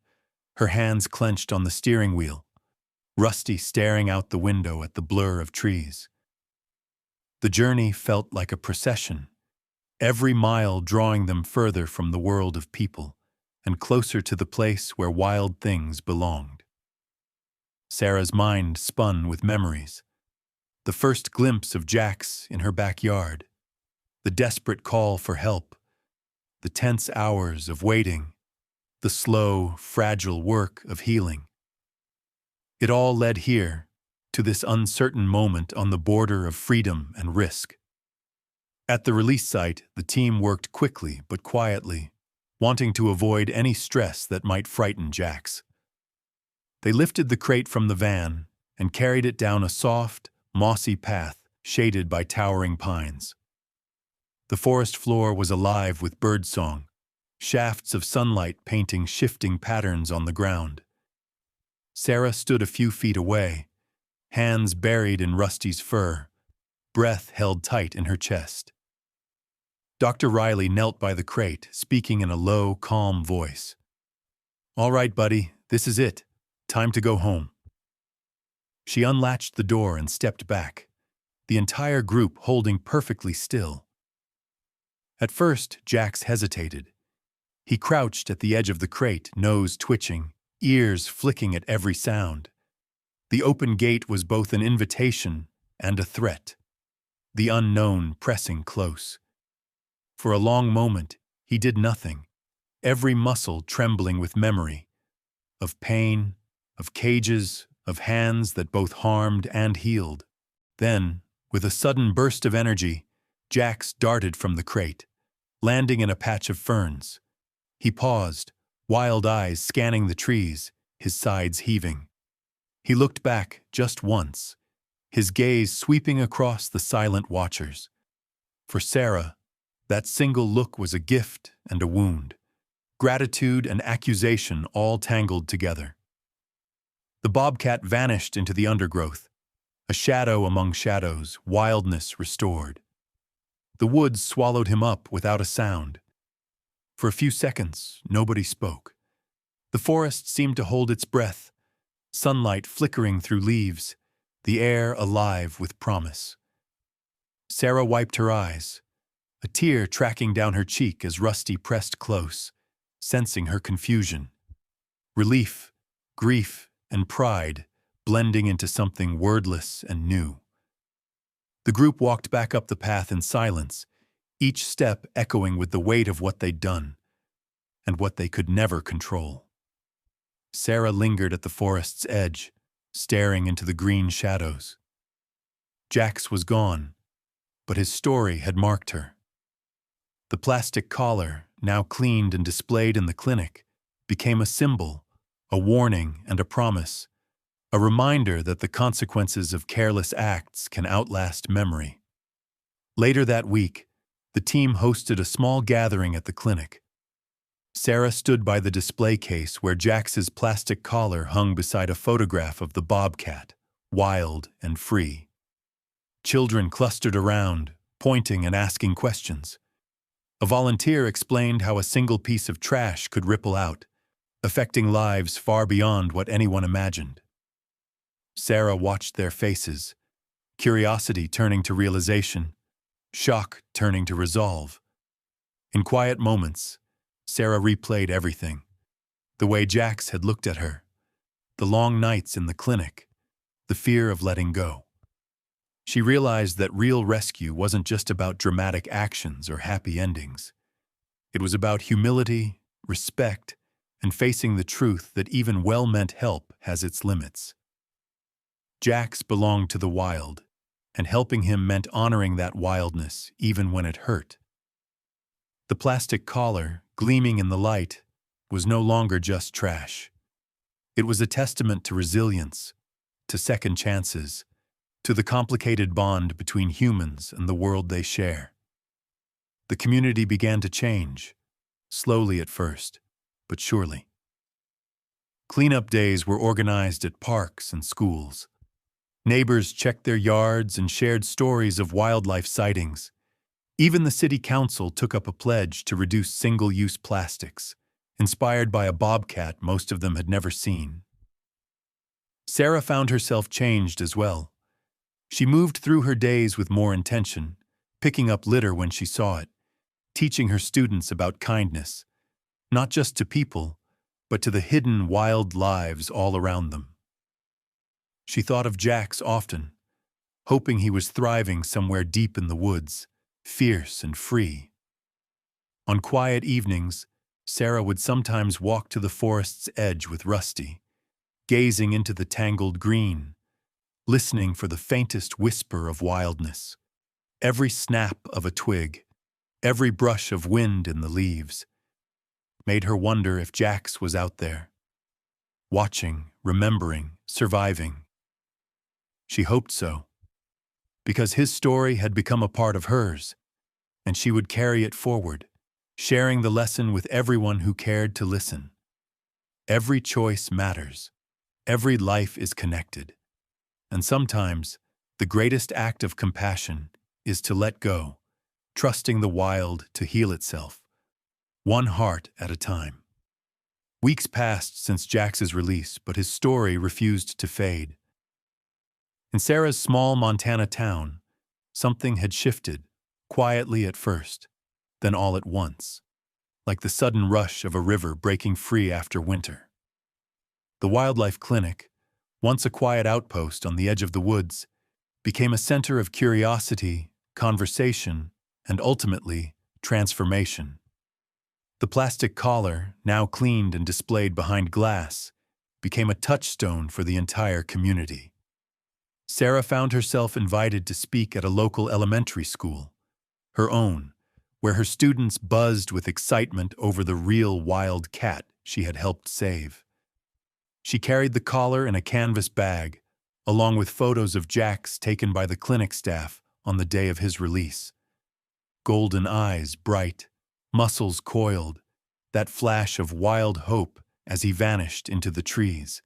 her hands clenched on the steering wheel, Rusty staring out the window at the blur of trees. The journey felt like a procession, every mile drawing them further from the world of people and closer to the place where wild things belonged. Sarah's mind spun with memories. The first glimpse of Jax in her backyard, the desperate call for help, the tense hours of waiting, the slow, fragile work of healing. It all led here, to this uncertain moment on the border of freedom and risk. At the release site, the team worked quickly but quietly, wanting to avoid any stress that might frighten Jax. They lifted the crate from the van and carried it down a soft, mossy path shaded by towering pines. The forest floor was alive with birdsong, shafts of sunlight painting shifting patterns on the ground. Sarah stood a few feet away, hands buried in Rusty's fur, breath held tight in her chest. Dr. Riley knelt by the crate, speaking in a low, calm voice. "All right, buddy, this is it. Time to go home." She unlatched the door and stepped back, the entire group holding perfectly still. At first, Jax hesitated. He crouched at the edge of the crate, nose twitching, ears flicking at every sound. The open gate was both an invitation and a threat, the unknown pressing close. For a long moment, he did nothing, every muscle trembling with memory, of pain, of cages, of hands that both harmed and healed. Then, with a sudden burst of energy, Jax darted from the crate, landing in a patch of ferns. He paused, wild eyes scanning the trees, his sides heaving. He looked back just once, his gaze sweeping across the silent watchers. For Sarah, that single look was a gift and a wound, gratitude and accusation all tangled together. The Bobcat vanished into the undergrowth, a shadow among shadows, wildness restored. The woods swallowed him up without a sound. For a few seconds, nobody spoke. The forest seemed to hold its breath, sunlight flickering through leaves, the air alive with promise. Sarah wiped her eyes, a tear tracking down her cheek as Rusty pressed close, sensing her confusion. Relief, grief, and pride blending into something wordless and new. The group walked back up the path in silence, each step echoing with the weight of what they'd done and what they could never control. Sarah lingered at the forest's edge, staring into the green shadows. Jax was gone, but his story had marked her. The plastic collar, now cleaned and displayed in the clinic, became a symbol, a warning and a promise, a reminder that the consequences of careless acts can outlast memory. Later that week, the team hosted a small gathering at the clinic. Sarah stood by the display case where Jax's plastic collar hung beside a photograph of the Bobcat, wild and free. Children clustered around, pointing and asking questions. A volunteer explained how a single piece of trash could ripple out, affecting lives far beyond what anyone imagined. Sarah watched their faces, curiosity turning to realization, shock turning to resolve. In quiet moments, Sarah replayed everything. The way Jax had looked at her, the long nights in the clinic, the fear of letting go. She realized that real rescue wasn't just about dramatic actions or happy endings. It was about humility, respect, and facing the truth that even well-meant help has its limits. Jax belonged to the wild, and helping him meant honoring that wildness even when it hurt. The plastic collar, gleaming in the light, was no longer just trash. It was a testament to resilience, to second chances, to the complicated bond between humans and the world they share. The community began to change, slowly at first, but surely. Cleanup days were organized at parks and schools. Neighbors checked their yards and shared stories of wildlife sightings. Even the city council took up a pledge to reduce single-use plastics, inspired by a bobcat most of them had never seen. Sarah found herself changed as well. She moved through her days with more intention, picking up litter when she saw it, teaching her students about kindness, not just to people, but to the hidden wild lives all around them. She thought of Jax often, hoping he was thriving somewhere deep in the woods, fierce and free. On quiet evenings, Sarah would sometimes walk to the forest's edge with Rusty, gazing into the tangled green, listening for the faintest whisper of wildness. Every snap of a twig, every brush of wind in the leaves, made her wonder if Jax was out there, watching, remembering, surviving. She hoped so, because his story had become a part of hers, and she would carry it forward, sharing the lesson with everyone who cared to listen. Every choice matters. Every life is connected. And sometimes, the greatest act of compassion is to let go, trusting the wild to heal itself, one heart at a time. Weeks passed since Jax's release, but his story refused to fade. In Sarah's small Montana town, something had shifted, quietly at first, then all at once, like the sudden rush of a river breaking free after winter. The wildlife clinic, once a quiet outpost on the edge of the woods, became a center of curiosity, conversation, and ultimately, transformation. The plastic collar, now cleaned and displayed behind glass, became a touchstone for the entire community. Sarah found herself invited to speak at a local elementary school, her own, where her students buzzed with excitement over the real wild cat she had helped save. She carried the collar in a canvas bag, along with photos of Jax taken by the clinic staff on the day of his release. Golden eyes bright, muscles coiled, that flash of wild hope as he vanished into the trees.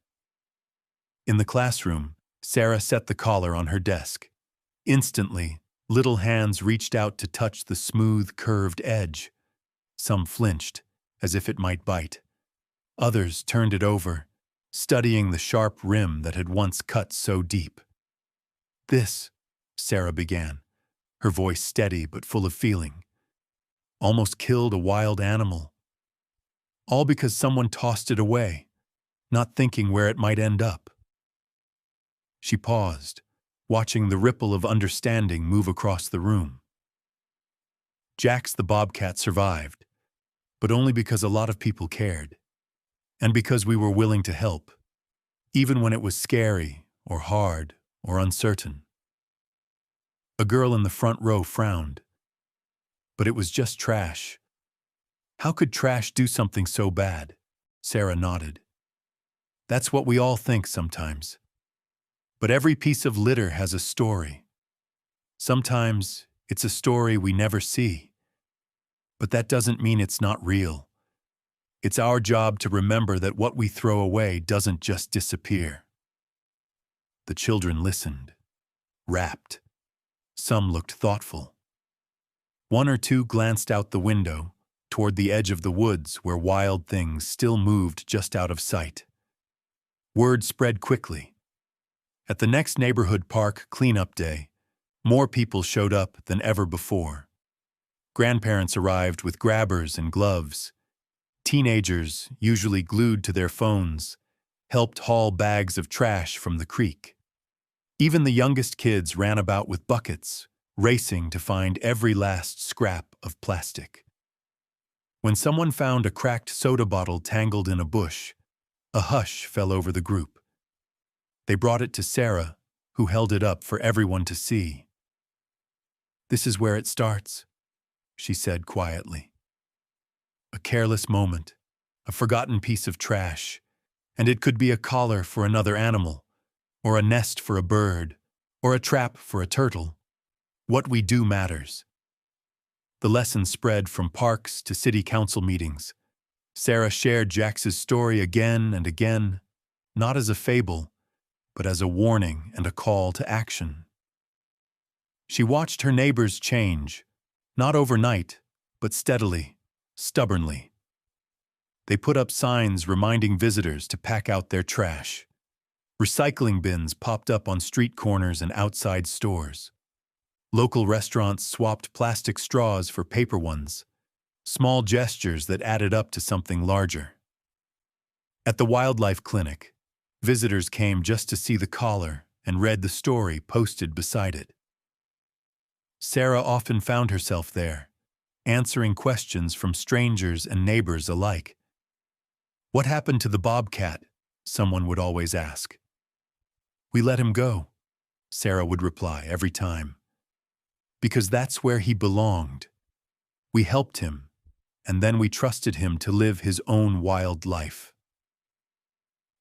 In the classroom, Sarah set the collar on her desk. Instantly, little hands reached out to touch the smooth, curved edge. Some flinched, as if it might bite. Others turned it over, studying the sharp rim that had once cut so deep. "This," Sarah began, her voice steady but full of feeling, "almost killed a wild animal. All because someone tossed it away, not thinking where it might end up." She paused, watching the ripple of understanding move across the room. Jax the bobcat survived, but only because a lot of people cared, and because we were willing to help, even when it was scary or hard or uncertain. A girl in the front row frowned. But it was just trash. How could trash do something so bad? Sarah nodded. That's what we all think sometimes. But every piece of litter has a story. Sometimes it's a story we never see. But that doesn't mean it's not real. It's our job to remember that what we throw away doesn't just disappear. The children listened, rapt. Some looked thoughtful. One or two glanced out the window, toward the edge of the woods where wild things still moved just out of sight. Word spread quickly. At the next neighborhood park cleanup day, more people showed up than ever before. Grandparents arrived with grabbers and gloves. Teenagers, usually glued to their phones, helped haul bags of trash from the creek. Even the youngest kids ran about with buckets, racing to find every last scrap of plastic. When someone found a cracked soda bottle tangled in a bush, a hush fell over the group. They brought it to Sarah, who held it up for everyone to see. "This is where it starts," she said quietly. A careless moment, a forgotten piece of trash, and it could be a collar for another animal, or a nest for a bird, or a trap for a turtle. What we do matters. The lesson spread from parks to city council meetings. Sarah shared Jax's story again and again, not as a fable, but as a warning and a call to action. She watched her neighbors change, Not overnight, but steadily, stubbornly. They put up signs reminding visitors to pack out their trash. Recycling bins popped up on street corners and outside stores. Local restaurants swapped plastic straws for paper ones, small gestures that added up to something larger. At the wildlife clinic, visitors came just to see the collar and read the story posted beside it. Sarah often found herself there, answering questions from strangers and neighbors alike. "What happened to the bobcat?" someone would always ask. "We let him go," Sarah would reply every time. "Because that's where he belonged. We helped him, and then we trusted him to live his own wild life."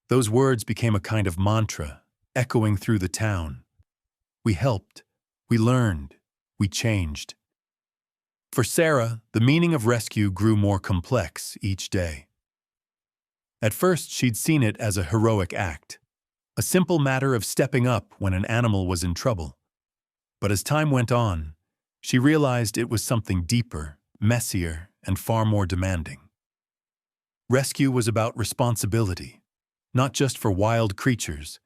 Those words became a kind of mantra, echoing through the town. We helped, we learned, we changed. For Sarah, the meaning of rescue grew more complex each day. At first, she'd seen it as a heroic act, a simple matter of stepping up when an animal was in trouble. But as time went on, she realized it was something deeper, messier, and far more demanding. Rescue was about responsibility, not just for wild creatures,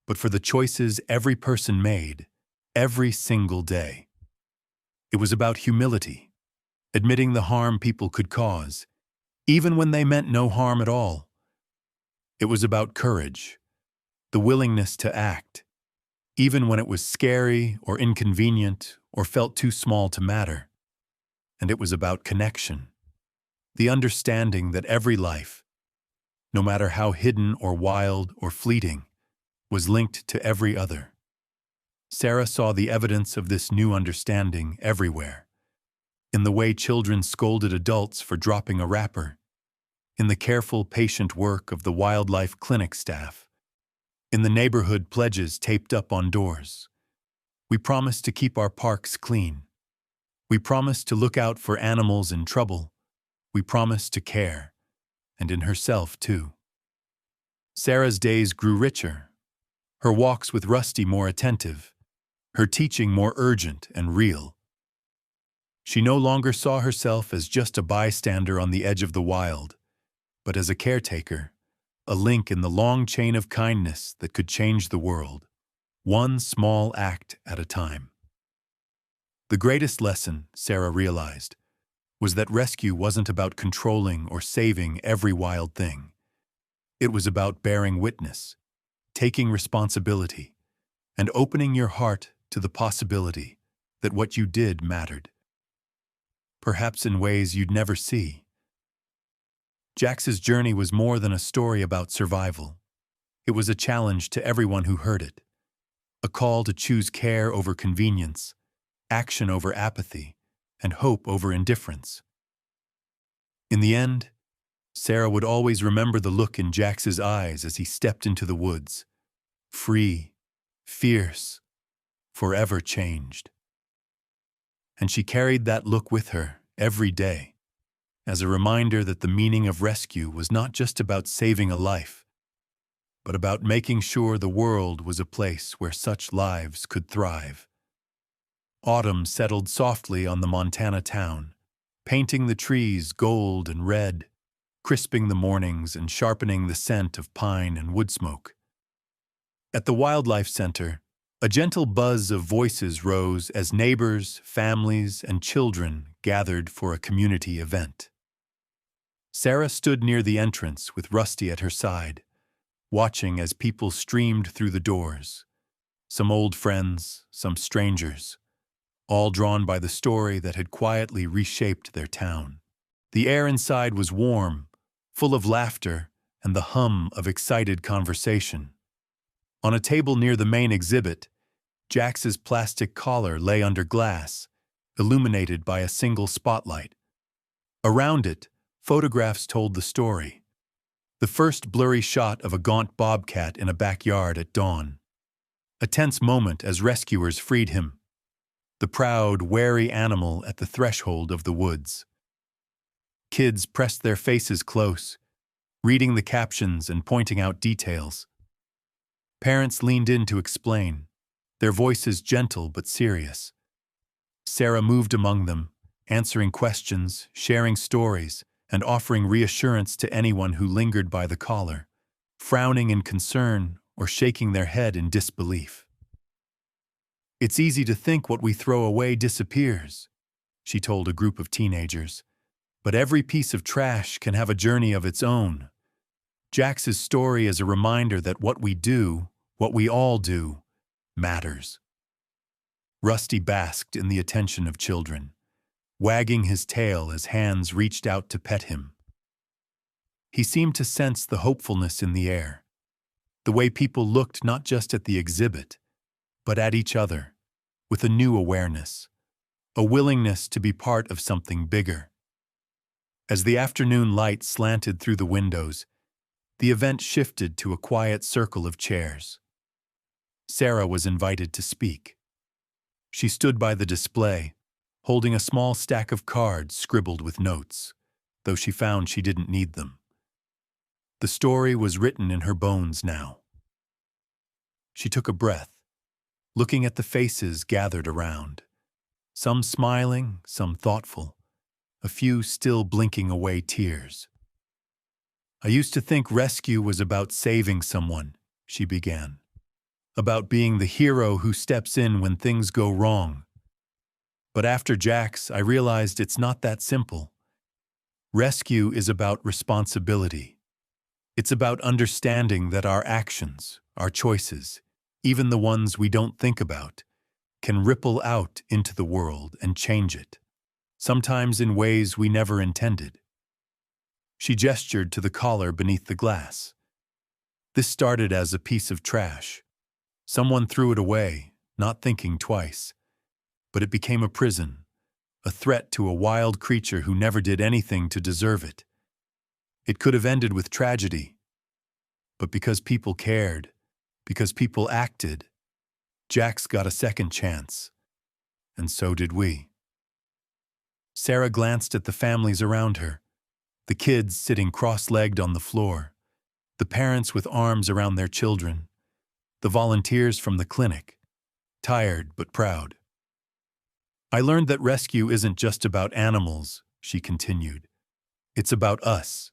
but for the choices every person made, every single day. It was about humility, admitting the harm people could cause, even when they meant no harm at all. It was about courage, the willingness to act, even when it was scary or inconvenient or felt too small to matter. And it was about connection, the understanding that every life, no matter how hidden or wild or fleeting, was linked to every other. Sarah saw the evidence of this new understanding everywhere. In the way children scolded adults for dropping a wrapper, in the careful, patient work of the wildlife clinic staff, in the neighborhood pledges taped up on doors. We promise to keep our parks clean. We promise to look out for animals in trouble. We promise to care, and in herself too. Sarah's days grew richer, her walks with Rusty more attentive, her teaching more urgent and real. She no longer saw herself as just a bystander on the edge of the wild, but as a caretaker, a link in the long chain of kindness that could change the world, one small act at a time. The greatest lesson, Sarah realized, was that rescue wasn't about controlling or saving every wild thing. It was about bearing witness, taking responsibility, and opening your heart to the possibility that what you did mattered, perhaps in ways you'd never see. Jax's journey was more than a story about survival. It was a challenge to everyone who heard it, a call to choose care over convenience, action over apathy, and hope over indifference. In the end, Sarah would always remember the look in Jax's eyes as he stepped into the woods, free, fierce, forever changed. And she carried that look with her every day, as a reminder that the meaning of rescue was not just about saving a life, but about making sure the world was a place where such lives could thrive. Autumn settled softly on the Montana town, painting the trees gold and red, crisping the mornings and sharpening the scent of pine and wood smoke. At the Wildlife Center, a gentle buzz of voices rose as neighbors, families, and children gathered for a community event. Sarah stood near the entrance with Rusty at her side, watching as people streamed through the doors, some old friends, some strangers, all drawn by the story that had quietly reshaped their town. The air inside was warm, full of laughter and the hum of excited conversation. On a table near the main exhibit, Jax's plastic collar lay under glass, illuminated by a single spotlight. Around it, photographs told the story. The first blurry shot of a gaunt bobcat in a backyard at dawn. A tense moment as rescuers freed him. The proud, wary animal at the threshold of the woods. Kids pressed their faces close, reading the captions and pointing out details. Parents leaned in to explain, their voices gentle but serious. Sarah moved among them, answering questions, sharing stories, and offering reassurance to anyone who lingered by the collar, frowning in concern or shaking their head in disbelief. "It's easy to think what we throw away disappears," she told a group of teenagers, "but every piece of trash can have a journey of its own." Jax's story is a reminder that what we do, what we all do, matters. Rusty basked in the attention of children, wagging his tail as hands reached out to pet him. He seemed to sense the hopefulness in the air, the way people looked not just at the exhibit, but at each other, with a new awareness, a willingness to be part of something bigger. As the afternoon light slanted through the windows, the event shifted to a quiet circle of chairs. Sarah was invited to speak. She stood by the display, holding a small stack of cards scribbled with notes, though she found she didn't need them. The story was written in her bones now. She took a breath, looking at the faces gathered around, some smiling, some thoughtful, a few still blinking away tears. "I used to think rescue was about saving someone," she began, "about being the hero who steps in when things go wrong. But after Jax, I realized it's not that simple. Rescue is about responsibility. It's about understanding that our actions, our choices, even the ones we don't think about, can ripple out into the world and change it, sometimes in ways we never intended." She gestured to the collar beneath the glass. This started as a piece of trash. Someone threw it away, not thinking twice. But it became a prison, a threat to a wild creature who never did anything to deserve it. It could have ended with tragedy. But because people cared, because people acted, Jax got a second chance. And so did we. Sarah glanced at the families around her, the kids sitting cross-legged on the floor, the parents with arms around their children, the volunteers from the clinic, tired but proud. "I learned that rescue isn't just about animals," she continued. "It's about us.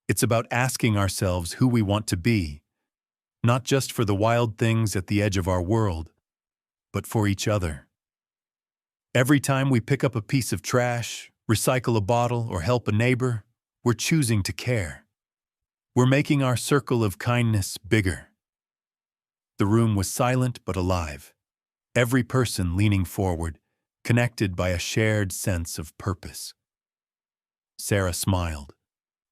It's about asking ourselves who we want to be, not just for the wild things at the edge of our world, but for each other. Every time we pick up a piece of trash, recycle a bottle, or help a neighbor, we're choosing to care. We're making our circle of kindness bigger." The room was silent but alive, every person leaning forward, connected by a shared sense of purpose. Sarah smiled,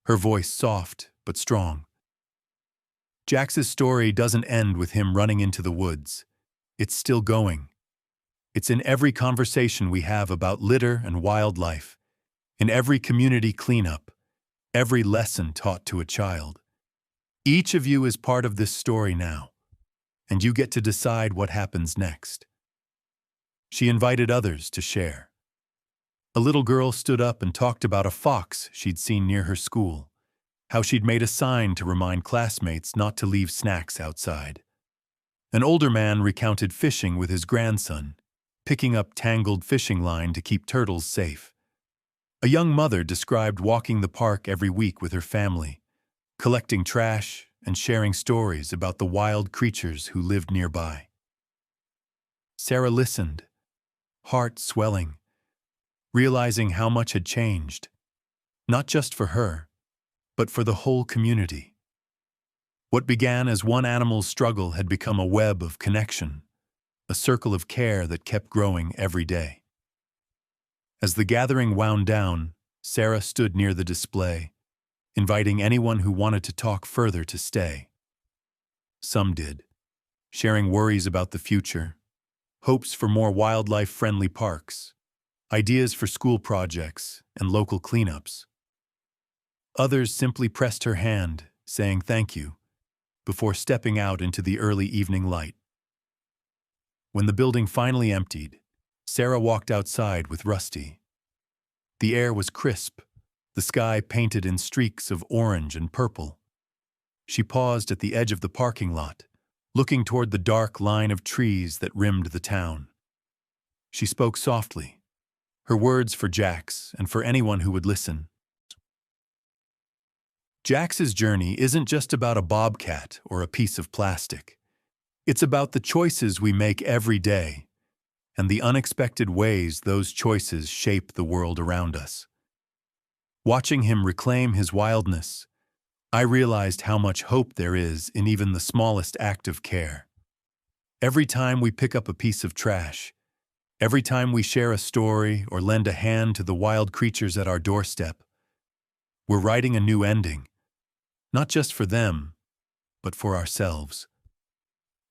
her voice soft but strong. Jax's story doesn't end with him running into the woods. It's still going. It's in every conversation we have about litter and wildlife, in every community cleanup, every lesson taught to a child. Each of you is part of this story now, and you get to decide what happens next. She invited others to share. A little girl stood up and talked about a fox she'd seen near her school, how she'd made a sign to remind classmates not to leave snacks outside. An older man recounted fishing with his grandson, picking up tangled fishing line to keep turtles safe. A young mother described walking the park every week with her family, collecting trash and sharing stories about the wild creatures who lived nearby. Sarah listened, heart swelling, realizing how much had changed, not just for her, but for the whole community. What began as one animal's struggle had become a web of connection, a circle of care that kept growing every day. As the gathering wound down, Sarah stood near the display, inviting anyone who wanted to talk further to stay. Some did, sharing worries about the future, hopes for more wildlife-friendly parks, ideas for school projects and local cleanups. Others simply pressed her hand, saying thank you, before stepping out into the early evening light. When the building finally emptied, Sarah walked outside with Rusty. The air was crisp, the sky painted in streaks of orange and purple. She paused at the edge of the parking lot, looking toward the dark line of trees that rimmed the town. She spoke softly, her words for Jax and for anyone who would listen. Jax's journey isn't just about a bobcat or a piece of plastic. It's about the choices we make every day and the unexpected ways those choices shape the world around us. Watching him reclaim his wildness, I realized how much hope there is in even the smallest act of care. Every time we pick up a piece of trash, every time we share a story or lend a hand to the wild creatures at our doorstep, we're writing a new ending, not just for them, but for ourselves.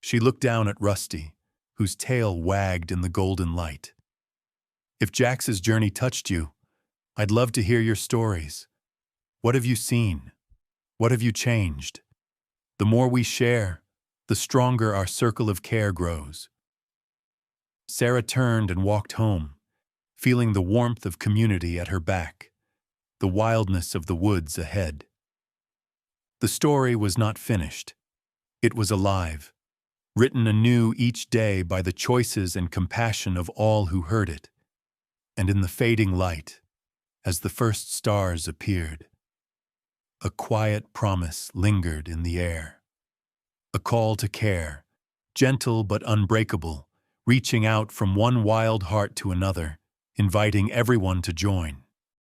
She looked down at Rusty, whose tail wagged in the golden light. If Jax's journey touched you, I'd love to hear your stories. What have you seen? What have you changed? The more we share, the stronger our circle of care grows. Sarah turned and walked home, feeling the warmth of community at her back, the wildness of the woods ahead. The story was not finished. It was alive, written anew each day by the choices and compassion of all who heard it. And in the fading light, as the first stars appeared, a quiet promise lingered in the air. A call to care, gentle but unbreakable, reaching out from one wild heart to another, inviting everyone to join.